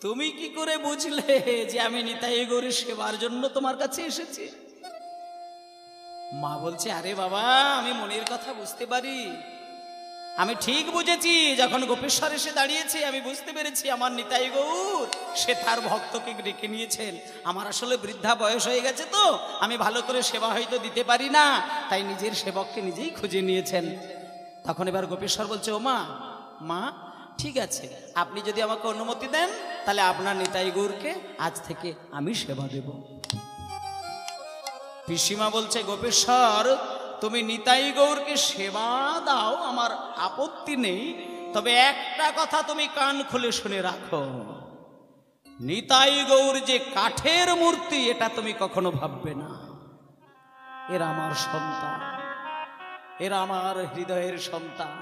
তুমি কি করে বুঝলে যে আমি নিতাই গৌরের সেবার জন্য তোমার কাছে এসেছি? মা বলছে, আরে বাবা, আমি মনের কথা বুঝতে পারি। আমি ঠিক বুঝেছি, যখন গোপেশ্বর এসে দাঁড়িয়েছে আমি বুঝতে পেরেছি আমার নিতাই গৌর সে তার ভক্তকে ডেকে নিয়েছেন। আমার আসলে বৃদ্ধা বয়স হয়ে গেছে তো, আমি ভালো করে সেবা হয়তো দিতে পারি না, তাই নিজের সেবককে নিজেই খুঁজে নিয়েছেন। তখন এবার গোপেশ্বর বলছে, ও মা, মা ঠিক আছে, আপনি যদি আমাকে অনুমতি দেন তাহলে আপনার নিতাই গৌরকে আজ থেকে আমি সেবা দেব। পিসিমা বলছে, গোপেশ্বর তুমি নিতাই গৌরকে সেবা দাও, আমার আপত্তি নেই, তবে একটা কথা তুমি কান খুলে শুনে রাখো, নিতাই গৌর যে কাঠের মূর্তি এটা তুমি কখনো ভাববে না। এরা আমার সন্তান, এরা আমার হৃদয়ের সন্তান।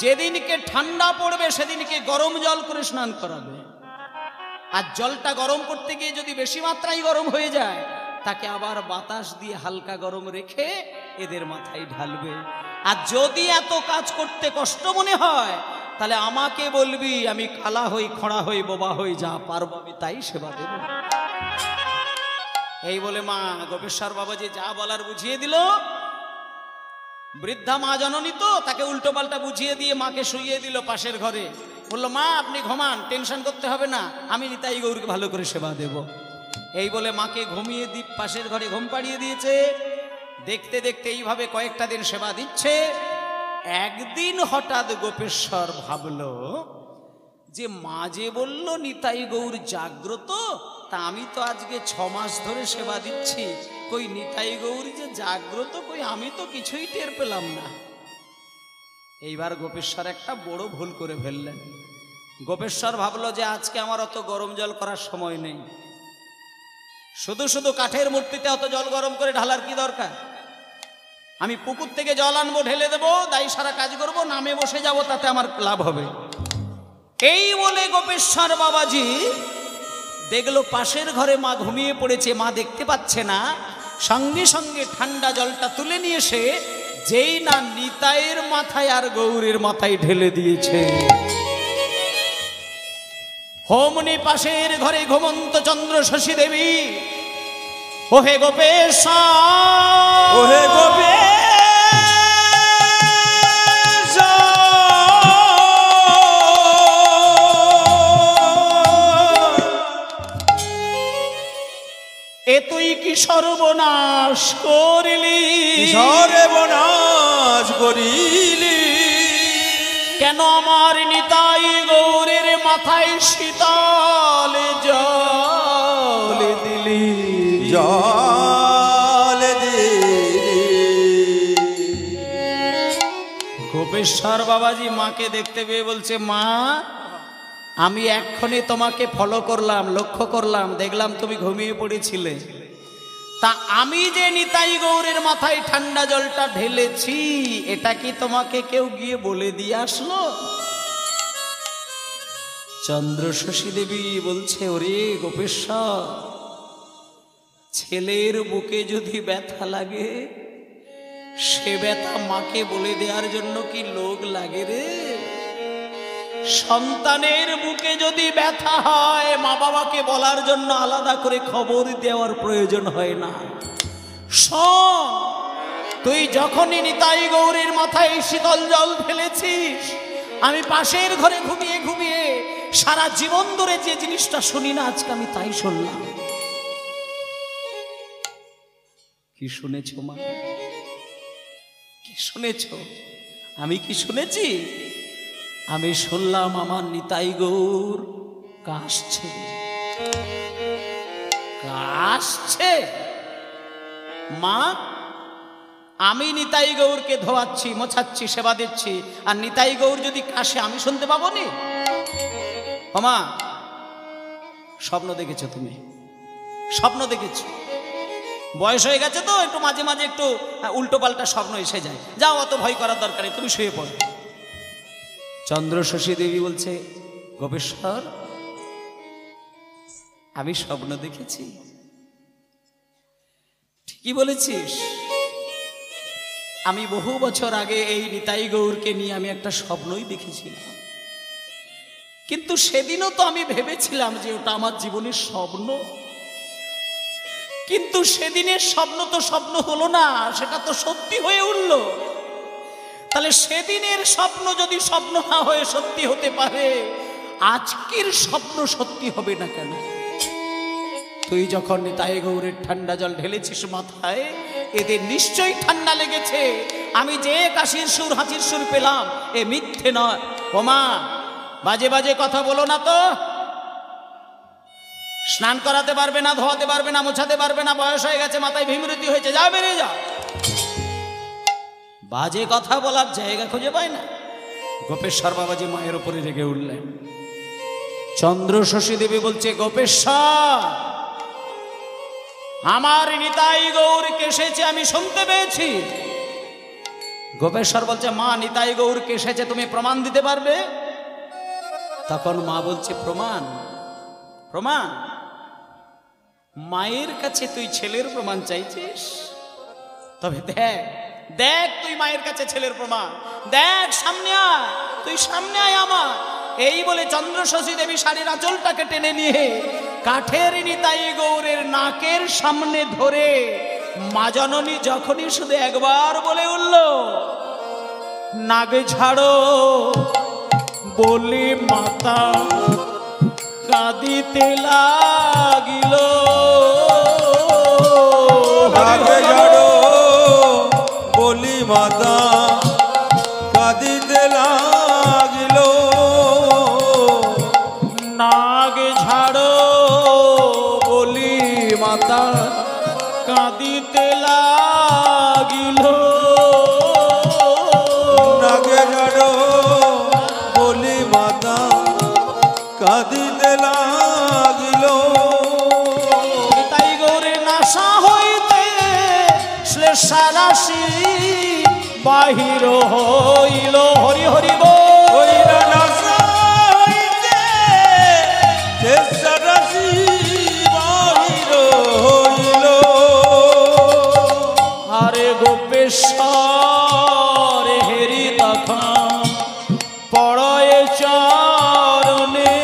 যেদিনকে ঠান্ডা পড়বে সেদিনকে গরম জল করে স্নান করাবে, আর জলটা গরম করতে গিয়ে যদি বেশি মাত্রায় গরম হয়ে যায় তাকে আবার বাতাস দিয়ে হালকা গরম রেখে এদের মাথায় ঢালবে। আর যদি এত কাজ করতে কষ্ট মনে হয় তাহলে আমাকে বলবি, আমি কালা হই, খোঁড়া হই, বোবা হই, যা পারবো আমি তাই সেবা দেব। এই বলে মা গোপেশ্বর বাবাজি যা বলার বুঝিয়ে দিল। বৃদ্ধা মা জননী তো, তাকে উল্টো পাল্টা বুঝিয়ে দিয়ে মাকে শুইয়ে দিল পাশের ঘরে। বললো, মা আপনি ঘুমান, টেনশন করতে হবে না, আমি নিতাই গৌরকে ভালো করে সেবা দেব। এই বলে মাকে ঘুমিয়ে দ্বীপ পাশের ঘরে ঘুম পাড়িয়ে দিয়েছে। দেখতে দেখতে এইভাবে কয়েকটা দিন সেবা দিচ্ছে। একদিন হঠাৎ গোপেশ্বর ভাবলো যে মা যে বলল নিতাই গৌর জাগ্রত, তা আমি তো আজকে 6 মাস ধরে সেবা দিচ্ছি, কই নিতাই গৌর যে জাগ্রত, কই আমি তো কিছুই টের পেলাম না। এইবার গোপেশ্বর একটা বড় ভুল করে ফেললেন। গোপেশ্বর ভাবলো যে আজকে আমার অত গরম জল করার সময় নেই, শুধু শুধু কাঠের মূর্তিতে অত জল গরম করে ঢালার কি দরকার, আমি পুকুর থেকে জল আনবো, ঢেলে দেবো, দায়ী সারা কাজ করবো, নামে বসে যাব, তাতে আমার লাভ হবে। এই বলে গোপেশ্বর বাবাজি দেখলো পাশের ঘরে মা ঘুমিয়ে পড়েছে, মা দেখতে পাচ্ছে না, সঙ্গে সঙ্গে ঠান্ডা জলটা তুলে নিয়ে এসে যেই না নিতাইয়ের মাথায় আর গৌরের মাথায় ঢেলে দিয়েছে। হোমনি পাশের ঘরে ঘুমন্ত চন্দ্র শশী দেবী, ওহে গোপেশ্বর, ওহে গোপে এ তুই কি সর্বনাশ করিলি, সর্বনাশ করিলি, কেন আমার নিতাই গৌরের মাথায় শীতল জল দিলি, জল দিলি। গোপেশ্বর বাবাজি মাকে দেখতে পেয়ে বলছে, মা আমি এক্ষুনি তোমাকে ফলো করলাম, লক্ষ্য করলাম, দেখলাম তুমি ঘুমিয়ে পড়েছিলে, তা আমি যে নিতাই গৌরের মাথায় ঠান্ডা জলটা ঢেলেছি এটা কি তোমাকে কেউ গিয়ে বলে দিয়ে আসলো? চন্দ্র শশী দেবী বলছে, ওরে গোপেশ্বর, ছেলের বুকে যদি ব্যথা লাগে সে ব্যথা মাকে বলে দেওয়ার জন্য কি লোক লাগে রে? সন্তানের বুকে যদি ব্যথা হয় মা বাবাকে বলার জন্য আলাদা করে খবর দেওয়ার প্রয়োজন হয় না। শোন, তুই যখনই নিতাই গৌরের মাথায় শীতল জল ফেলেছিস, আমি পাশের ঘরে ঘুমিয়ে ঘুমিয়ে সারা জীবন ধরে যে জিনিসটা শুনি না আজকে আমি তাই শুনলাম। কি শুনেছ মা, কি শুনেছ? আমি কি শুনেছি? আমি শুনলাম আমার নিতাই গৌর কাশছে, কাশছে। মা, আমি নিতাই গৌরকে ধোয়াচ্ছি, মোছাচ্ছি, সেবা দিচ্ছি, আর নিতাই গৌর যদি কাশে আমি শুনতে পাবো নি? মা, স্বপ্ন দেখেছো তুমি, স্বপ্ন দেখেছো, বয়স হয়ে গেছে তো একটু মাঝে মাঝে একটু উল্টো পাল্টা স্বপ্ন এসে যায়, যাও অত ভয় করার দরকার নেই, তুমি শুয়ে পড়ো। চন্দ্র শশী দেবী বলছে, গোপেশ্বর আমি স্বপ্ন দেখেছি। ঠিকই বলেছিস, আমি বহু বছর আগে এই নিতাই গৌরকে নিয়ে আমি একটা স্বপ্নই দেখেছিলাম, কিন্তু সেদিনও তো আমি ভেবেছিলাম যে ওটা আমার জীবনের স্বপ্ন, কিন্তু সেদিনের স্বপ্ন তো স্বপ্ন হলো না, সেটা তো সত্যি হয়ে উঠল। তাহলে সেদিনের স্বপ্ন যদি স্বপ্ন না হয়ে সত্যি হতে পারে, আজকের স্বপ্ন সত্যি হবে না কেন? তুই যখন নিতাই গৌরের ঠান্ডা জল ঢেলেছিস মাথায়, এদের নিশ্চয়ই ঠান্ডা লেগেছে। আমি যে কাশির সুর হাসির সুর পেলাম, এ মিথ্যে নয়। ওমা, বাজে বাজে কথা বলো না তো। স্নান করাতে পারবে না, ধোয়াতে পারবে না, মোছাতে পারবে না, বয়স হয়ে গেছে, মাথায় ভীমরতি হয়েছে, যা বেরিয়ে যাও। বাজে কথা বলার জায়গা খুঁজে পায় না। গোপেশ্বর বাবাজি মায়ের উপরে রেগে উঠলেন। চন্দ্র শশী দেবী বলছে, গোপেশ্বর, আমার নিতাই গৌর কেসেছে, আমি শুনতে পেয়েছি। গোপেশ্বর বলছে, মা, নিতাই গৌর কেসেছে, তুমি প্রমাণ দিতে পারবে? তখন মা বলছে, প্রমাণ? প্রমাণ? মায়ের কাছে তুই ছেলের প্রমাণ চাইছিস? তবে দেখ দেখ, তুই মায়ের কাছে ছেলের প্রমাণ দেখ, সামনে আয়, তুই সামনে আয় আমার। এই বলে চন্দ্র শশী দেবী শাড়ির আঁচলটাকে টেনে নিয়ে কাঠের নিতাই গৌরের নাকের সামনে ধরে মা জননী যখনই শুধু একবার বলে উঠল, নাগে ঝাড়ো, বলি মাতা কাঁদিতে লাগিল। নাগে ঝাড়ো, বলি মাতা কাঁদিতে লাগিল। নাগে ঝাড়ো, বলি মাতা কাঁদিতে লাগিল। নাগে ঝাড়ো, বলি মাতা কাঁদিতে লাগিল। নিতাই গৌরের নাশা হইতে শ্লেষারাশি বাহির হইল। হরি হরি বল। নাশা হইতে শ্লেষারাশি বাহির হইল। আরে গোপেশ্বর হেরি তখন পড়য়ে চরণে।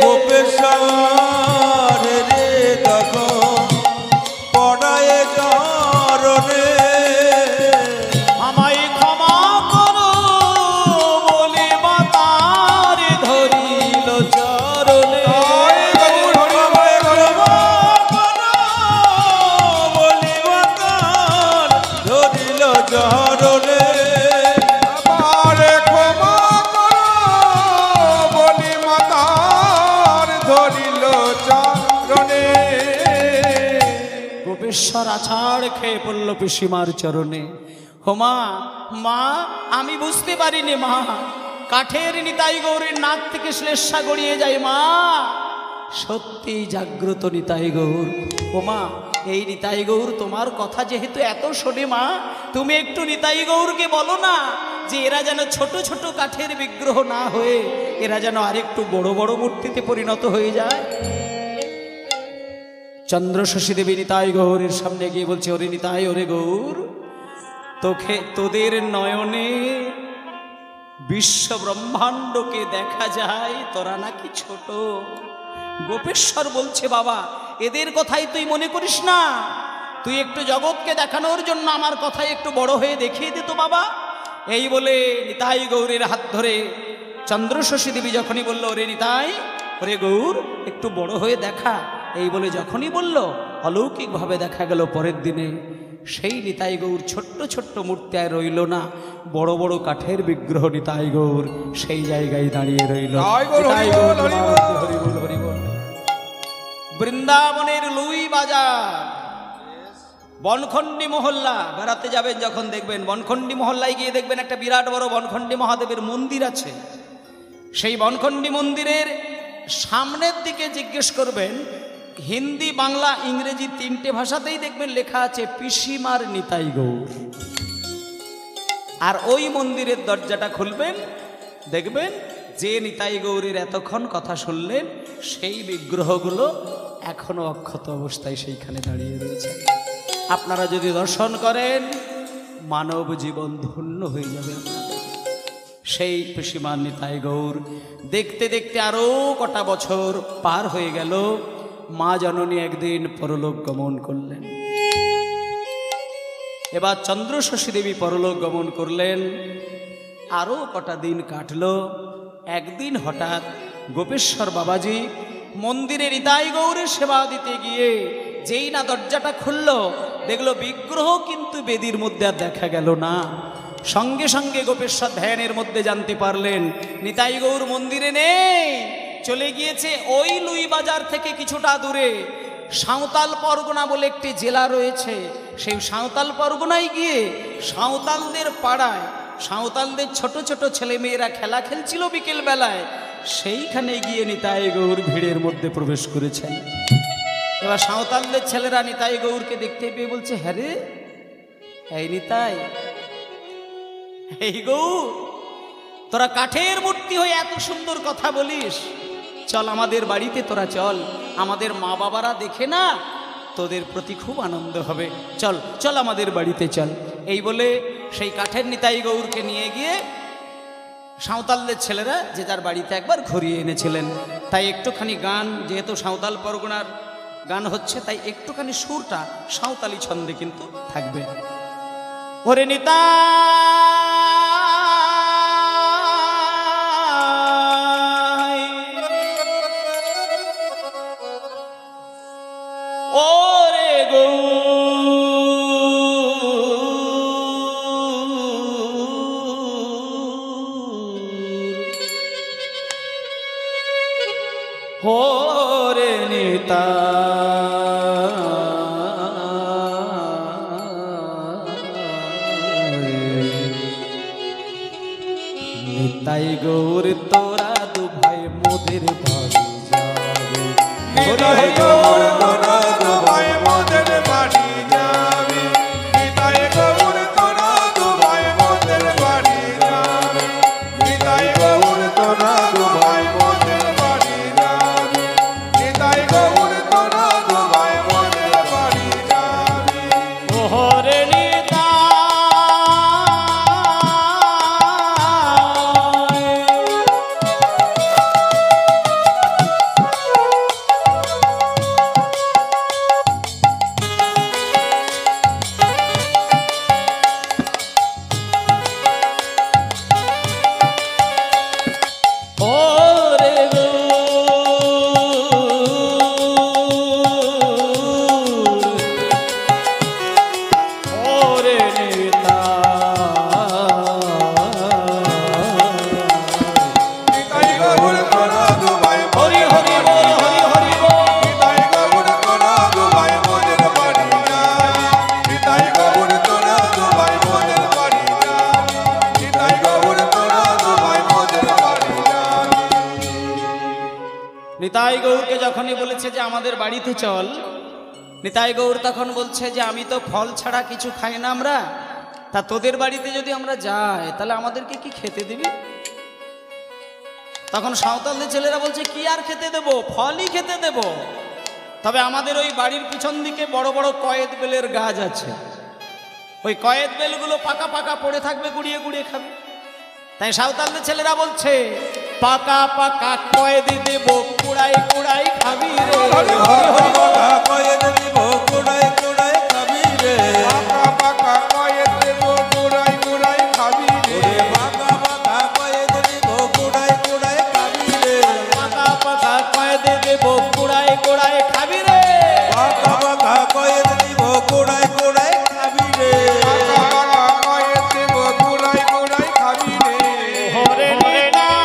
গোপেশ্বর রে তখন পড়ায় চরণে। আমায় ক্ষমা করো বলে মাতার ধরিল চরণে। বলি মাতার ধরিল চরণে। আমারে ক্ষমা করো বলি মাতার ধরিল চরণে। গোপেশ্বর আছাড় খেয়ে পড়ল পিসিমার চরণে। হোমা, মা, আমি বুঝতে পারিনি মা, কাঠের নিতাই গৌরের নাক থেকে শ্লেষা গড়িয়ে যায় মা। সত্যি জাগ্রত নিতাই গৌর। ওমা, এই নিতাই গৌর তোমার কথা যেহেতু এত শোনে মা, তুমি একটু নিতাই গৌরকে বলো না যে এরা যেন ছোট ছোট কাঠের বিগ্রহ না হয়ে এরা যেন আরেকটু বড় বড় মূর্তিতে পরিণত হয়ে যায়। চন্দ্র শশী দেবী নিতাই গৌরের সামনে গিয়ে বলছে, ওরে নিতাই, ওরে গৌর, তোদের নয়নে বিশ্ব ব্রহ্মাণ্ডকে দেখা যায়, তোরা নাকি ছোট। গোপেশ্বর বলছে, বাবা, এদের কথাই তুই মনে করিস না, তুই একটু জগৎকে দেখানোর জন্য আমার কথাই একটু বড় হয়ে দেখিয়ে দিত বাবা। এই বলে নিতাই গৌরের হাত ধরে চন্দ্র শশী দেবী যখনই বলল, ওরে নিতাই, ওরে গৌর, একটু বড় হয়ে দেখা, এই বলে যখনই বলল, অলৌকিকভাবে দেখা গেল পরের দিনে সেই নিতাই গৌর ছোট্ট ছোট্ট মূর্তি আর রইল না, বড় বড় কাঠের বিগ্রহ নিতাই গৌর সেই জায়গায় দাঁড়িয়ে রইল। নিতাই গৌর, হরি বল, হরি বল। বৃন্দাবনের লুই বাজার, বনখণ্ডী মহল্লা, বেড়াতে যাবেন যখন দেখবেন বনখণ্ডী মহল্লায় গিয়ে দেখবেন একটা বিরাট বড় বনখণ্ডী মহাদেবের মন্দির আছে। সেই বনখণ্ডী মন্দিরের সামনের দিকে জিজ্ঞেস করবেন, হিন্দি, বাংলা, ইংরেজি তিনটে ভাষাতেই দেখবেন লেখা আছে পিসিমার নিতাই গৌর। আর ওই মন্দিরের দরজাটা খুলবেন, দেখবেন যে নিতাই গৌরের এতক্ষণ কথা শুনলেন সেই বিগ্রহগুলো এখনো অক্ষত অবস্থায় সেইখানে দাঁড়িয়ে রয়েছে। আপনারা যদি দর্শন করেন, মানব জীবন ধন্য হয়ে যাবে আপনাদের। সেই পিসিমার নিতাই গৌর দেখতে দেখতে আরও কটা বছর পার হয়ে গেল। মা জননী একদিন পরলোক গমন করলেন। এবার চন্দ্রশশী দেবী পরলোক গমন করলেন। আরও কটা দিন কাটল। একদিন হঠাৎ গোপেশ্বর বাবাজি মন্দিরে নিতাই গৌরের সেবা দিতে গিয়ে যেই না দরজাটা খুলল, দেখলো বিগ্রহ কিন্তু বেদির মধ্যে আর দেখা গেল না। সঙ্গে সঙ্গে গোপেশ্বর ধ্যানের মধ্যে জানতে পারলেন নিতাই গৌর মন্দিরে নেই, চলে গিয়েছে ওই লুই বাজার থেকে কিছুটা দূরে সাঁওতাল পরগনা বলে একটি জেলা রয়েছে। সেই সাঁওতাল পরগনায় গিয়ে সাঁওতালদের পাড়ায় সাঁওতালদের ছোট ছোট ছেলেমেয়েরা খেলা খেলছিল বিকেল বেলায়, সেইখানে গিয়ে নিতাই গৌর ভিড়ের মধ্যে প্রবেশ করেছেন। এবার সাঁওতালদের ছেলেরা নিতাই গৌরকে দেখতে পেয়ে বলছে, হ্যাঁ রে, এই নিতাই, এই গৌর, তোরা কাঠের মূর্তি হয়ে এত সুন্দর কথা বলিস, চল আমাদের বাড়িতে তোরা চল, আমাদের মা বাবারা দেখে না, তোদের প্রতি খুব আনন্দ হবে, চল চল আমাদের বাড়িতে চল। এই বলে সেই কাঠের নিতাই গৌরকে নিয়ে গিয়ে সাঁওতালদের ছেলেরা যে যার বাড়িতে একবার ঘুরিয়ে এনেছিলেন। তাই একটুখানি গান, যেহেতু সাঁওতাল পরগনার গান হচ্ছে, তাই একটুখানি সুরটা সাঁওতালি ছন্দে কিন্তু থাকবে। ওরে নিতাই, ওরে গৌর, ওরে নিতাই গৌর, তোরা দু ভাই মোদের বাড়ি যাবে, নিতাই গৌর তোরা দু ভাই মোদের বাড়ি যাবে, নিতাই গৌর তোরা দু ভাই মোদের বাড়ি যাবে, নিতাই গৌর তোরা দু ভাই মোদের বাড়ি যাবে, নিতাই গৌর তোরা দু ভাই মোদের বাড়ি যাবে। ওরে নিতাই, ওরে গৌর, ওরে নিতাই গৌর তোরা দু ভাই হরি হরি বল, হরি হরি বল। নিতাই গৌর তোরা দু ভাই মোদের বাড়ি যাবে, নিতাই গৌর তোরা দু ভাই মোদের বাড়ি যাবে, নিতাই গৌর তোরা দু ভাই মোদের বাড়ি যাবে। নিতাই গৌরকে যখনই বলেছে যে আমাদের বাড়িতে চল, নিতাই গৌর তখন বলছে যে আমি তো ফল ছাড়া কিছু খাই না আমরা, তা তোদের বাড়িতে যদি আমরা যাই তাহলে আমাদেরকে কি খেতে দিবি? তখন সাঁওতালদের ছেলেরা বলছে, কি আর খেতে দেব, ফলই খেতে দেব, তবে আমাদের ওই বাড়ির পিছন দিকে বড় বড় কয়েদ বেলের গাছ আছে, ওই কয়েদ বেলগুলো পাকা পাকা পড়ে থাকবে, গুড়িয়ে গুড়িয়ে খাবে। তাই সাঁওতালদের ছেলেরা বলছে, পাকা পাকা কয়েদ দেব, কুড়াই কুড়াই খাবি রে, হরি হরি বল। পাকা পাকা কয়েদ দেব কুড়াই কুড়াই খাবি রে, পাকা পাকা কয়েদ দেব কুড়াই কুড়াই খাবি রে, পাকা পাকা কয়েদ দেব, কুড়াই কুড়াই খাবি রে, পাকা পাকা কয়েদ দেব কুড়াই কুড়াই খাবি রে। ওরে নিতাই,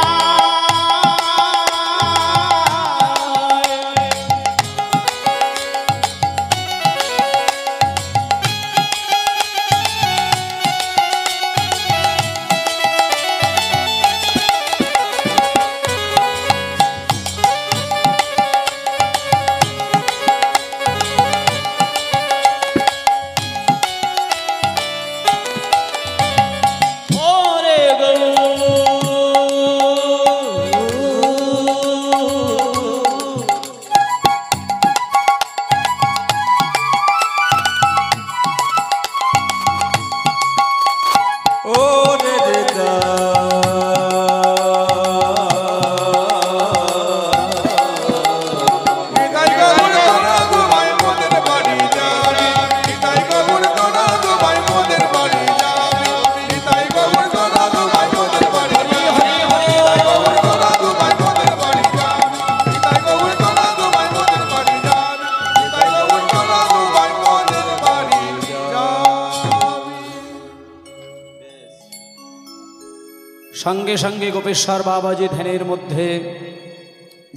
সঙ্গে সঙ্গে গোপেশ্বর বাবাজি ধ্যানের মধ্যে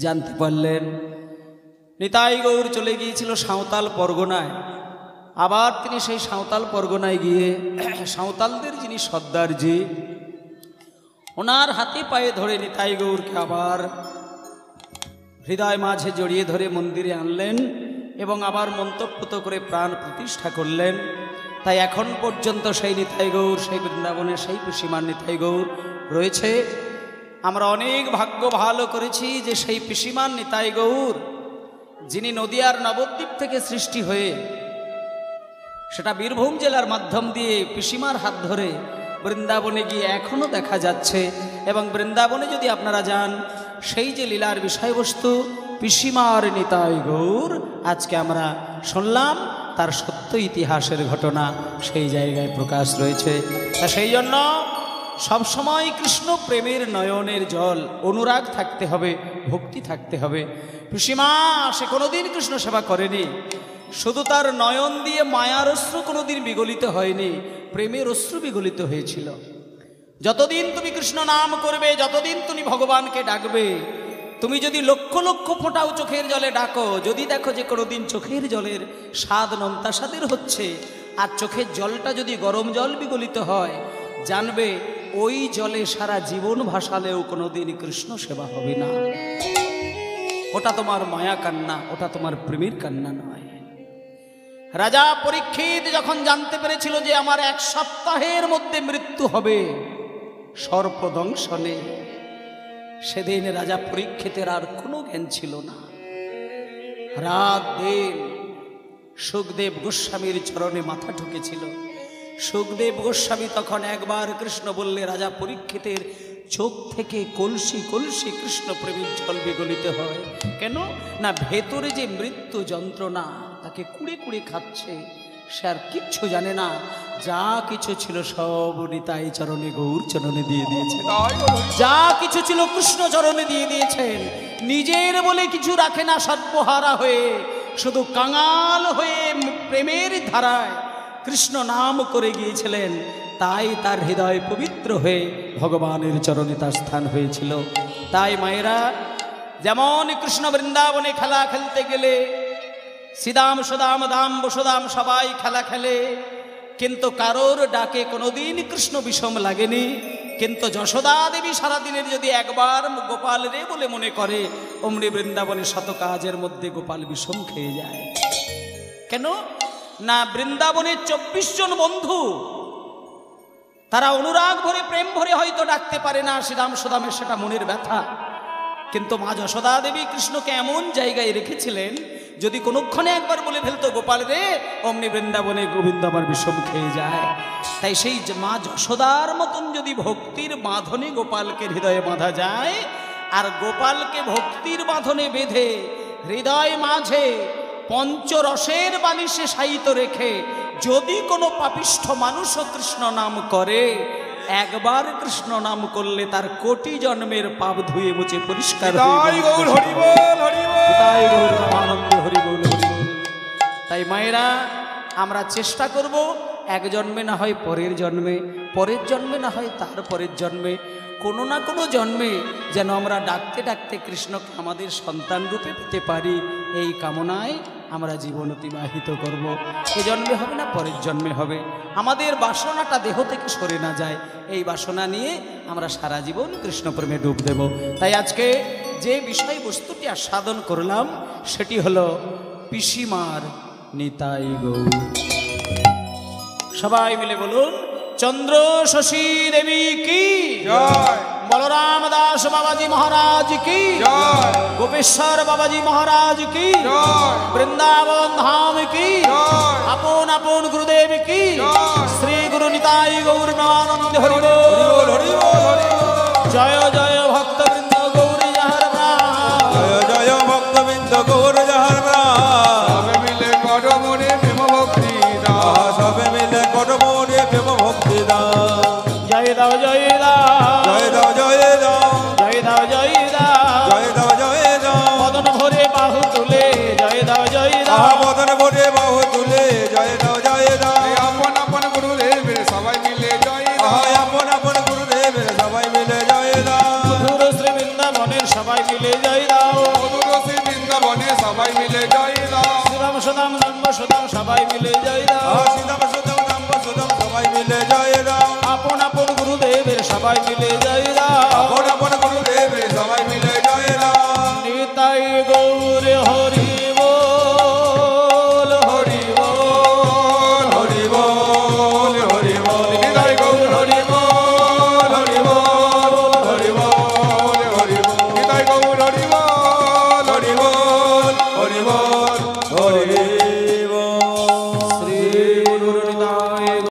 জানতে পারলেন নিতাই গৌর চলে গিয়েছিল সাঁওতাল পরগনায়। আবার তিনি সেই সাঁওতাল পরগনায় গিয়ে সাঁওতালদের যিনি সর্দারজি, ওনার হাতে পায়ে ধরে নিতাই গৌরকে আবার হৃদয় মাঝে জড়িয়ে ধরে মন্দিরে আনলেন এবং আবার মন্তব্য করে প্রাণ প্রতিষ্ঠা করলেন। তাই এখন পর্যন্ত সেই নিতাই গৌর, সেই বৃন্দাবনের সেই পিসিমার নিতাই গৌর রয়েছে। আমরা অনেক ভাগ্য ভালো করেছি যে সেই পিসিমার নিতাই গৌর, যিনি নদিয়ার নবদ্বীপ থেকে সৃষ্টি হয়ে সেটা বীরভূম জেলার মাধ্যম দিয়ে পিসিমার হাত ধরে বৃন্দাবনে গিয়ে এখনও দেখা যাচ্ছে। এবং বৃন্দাবনে যদি আপনারা যান, সেই যে লীলার বিষয়বস্তু পিসিমার নিতাই গৌর, আজকে আমরা শুনলাম তার সত্য ইতিহাসের ঘটনা সেই জায়গায় প্রকাশ রয়েছে। তা সেই জন্য সবসময় কৃষ্ণ প্রেমের নয়নের জল, অনুরাগ থাকতে হবে, ভক্তি থাকতে হবে। পিসিমা সে কোনোদিন কৃষ্ণ সেবা করেনি, শুধু তার নয়ন দিয়ে মায়ার অশ্রু কোনোদিন বিগলিত হয়নি, প্রেমের অশ্রু বিগলিত হয়েছিল। যতদিন তুমি কৃষ্ণ নাম করবে, যতদিন তুমি ভগবানকে ডাকবে, তুমি যদি লক্ষ লক্ষ ফোঁটাও চোখের জলে ডাকো, যদি দেখো যে কোনোদিন চোখের জলের স্বাদ নন্তাস্বাদের হচ্ছে আর চোখের জলটা যদি গরম জল বিগলিত হয়, জানবে ওই জলে সারা জীবন ভাসালেও কোনোদিন কৃষ্ণ সেবা হবে না। ওটা তোমার মায়া কান্না, ওটা তোমার প্রেমের কান্না নয়। রাজা পরীক্ষিত যখন জানতে পেরেছিল যে আমার 1 সপ্তাহের মধ্যে মৃত্যু হবে সর্পদংশনে, সেদিন রাজা পরীক্ষিতের আর কোনো জ্ঞান ছিল না। রাত দিন সুখদেব গোস্বামীর চরণে মাথা ঠুকেছিল। সুখদেব গোস্বামী তখন একবার কৃষ্ণ বললে রাজা পরীক্ষিতের চোখ থেকে কলসি কলসি কৃষ্ণ প্রেমের জল বিগলিত হয়। কেন না, ভেতরে যে মৃত্যু যন্ত্রণা তাকে কুড়ে কুড়ে খাচ্ছে, সে আর কিচ্ছু জানে না। যা কিছু ছিল সব নিতাই চরণে, গৌর চরণে দিয়ে দিয়েছেন। যা কিছু ছিল কৃষ্ণ চরণে দিয়ে দিয়েছেন। নিজের বলে কিছু রাখে না, সর্বহারা হয়ে শুধু কাঙাল হয়ে প্রেমের ধারায় কৃষ্ণ নাম করে গিয়েছিলেন। তাই তার হৃদয় পবিত্র হয়ে ভগবানের চরণে তার স্থান হয়েছিল। তাই মায়েরা, যেমন কৃষ্ণ বৃন্দাবনে খেলা খেলতে গেলে শ্রীদাম সুদাম দাম বসুদাম সবাই খেলা খেলে, কিন্তু কারোর ডাকে কোনোদিন কৃষ্ণ বিষম লাগেনি। কিন্তু যশোদা দেবী সারাদিনের যদি একবার গোপাল রে বলে মনে করে, অমনি বৃন্দাবনে শত কাজের মধ্যে গোপাল বিষম খেয়ে যায়। কেন না, বৃন্দাবনে 24 জন বন্ধু, তারা অনুরাগ ভরে প্রেম ভরে হয়তো ডাকতে পারে না শ্রীরাম সুদামের, সেটা মনের ব্যথা। কিন্তু মা যশোদা দেবী কৃষ্ণকে এমন জায়গায় রেখেছিলেন, যদি কোনক্ষণে একবার বলে ফেলতো গোপাল রে, অমনি বৃন্দাবনে গোবিন্দ আমার বিষম খেয়ে যায়। তাই সেই মা যশোদার মতন যদি ভক্তির বাঁধনে গোপালকে হৃদয়ে বাঁধা যায়, আর গোপালকে ভক্তির বাঁধনে বেঁধে হৃদয় মাঝে পঞ্চরসের বালিশে শায়িত রেখে যদি কোনো পাপিষ্ঠ মানুষও কৃষ্ণ নাম করে, একবার কৃষ্ণ নাম করলে তার কোটি জন্মের পাপ ধুয়ে মুছে পরিষ্কার হয়ে যায়। তাই মায়েরা, আমরা চেষ্টা করব এক জন্মে না হয় পরের জন্মে, পরের জন্মে না হয় তার পরের জন্মে, কোনো না কোনো জন্মে যেন আমরা ডাকতে ডাকতে কৃষ্ণকে আমাদের সন্তান রূপে পেতে পারি। এই কামনায় আমরা জীবন অতিবাহিত করব। এ জন্মে হবে না, পরের জন্মে হবে। আমাদের বাসনাটা দেহ থেকে সরে না যায়, এই বাসনা নিয়ে আমরা সারা জীবন কৃষ্ণ প্রেমে ডুব দেব। তাই আজকে যে বিষয়বস্তুটি আস্বাদন করলাম সেটি হলো পিসিমার নিতাই গৌর। সবাই মিলে বলুন, চন্দ্র শশী দেবী কি জয়, বলরাম দাস বাবাজি মহারাজ কি জয়, গোপেশ্বর বাবাজি মহারাজ কি জয়, বৃন্দাবন ধাম কি জয়, আপন আপন গুরুদেব কি জয়। শ্রী গুরু নিতাই গৌর প্রেমানন্দ হরি হরি বল, হরি বল, হরি বল। জয় জয় ভক্তবৃন্দ গৌরী যাহার প্রাণ। জয় জয় ভক্তবৃন্দ গৌর যাহার প্রাণ। সবে মিলে করো মনে প্রেম ভক্তি দান, সবে মিলে করো মনে প্রেম ভক্তি দান। জয় দাও জয় দাও, জয় দাও জয় দাও, জয় দাও জয় দাও, জয় দাও জয় দাও। মদন ভরে বাহু তুলে জয় দাও জয় দাও, মদন ভরে বাহু তুলে জয় দাও জয় দাও। আপন আপন গুরুদেবের সবাই মিলে জয় দাও, আপন আপন গুরুদেবের সবাই মিলে সবাই মিলে জয় দাও শ্রীরাম সুদাম জন্ম সুদাম সবাই মিলে জয় দাও সীতাম সুদাম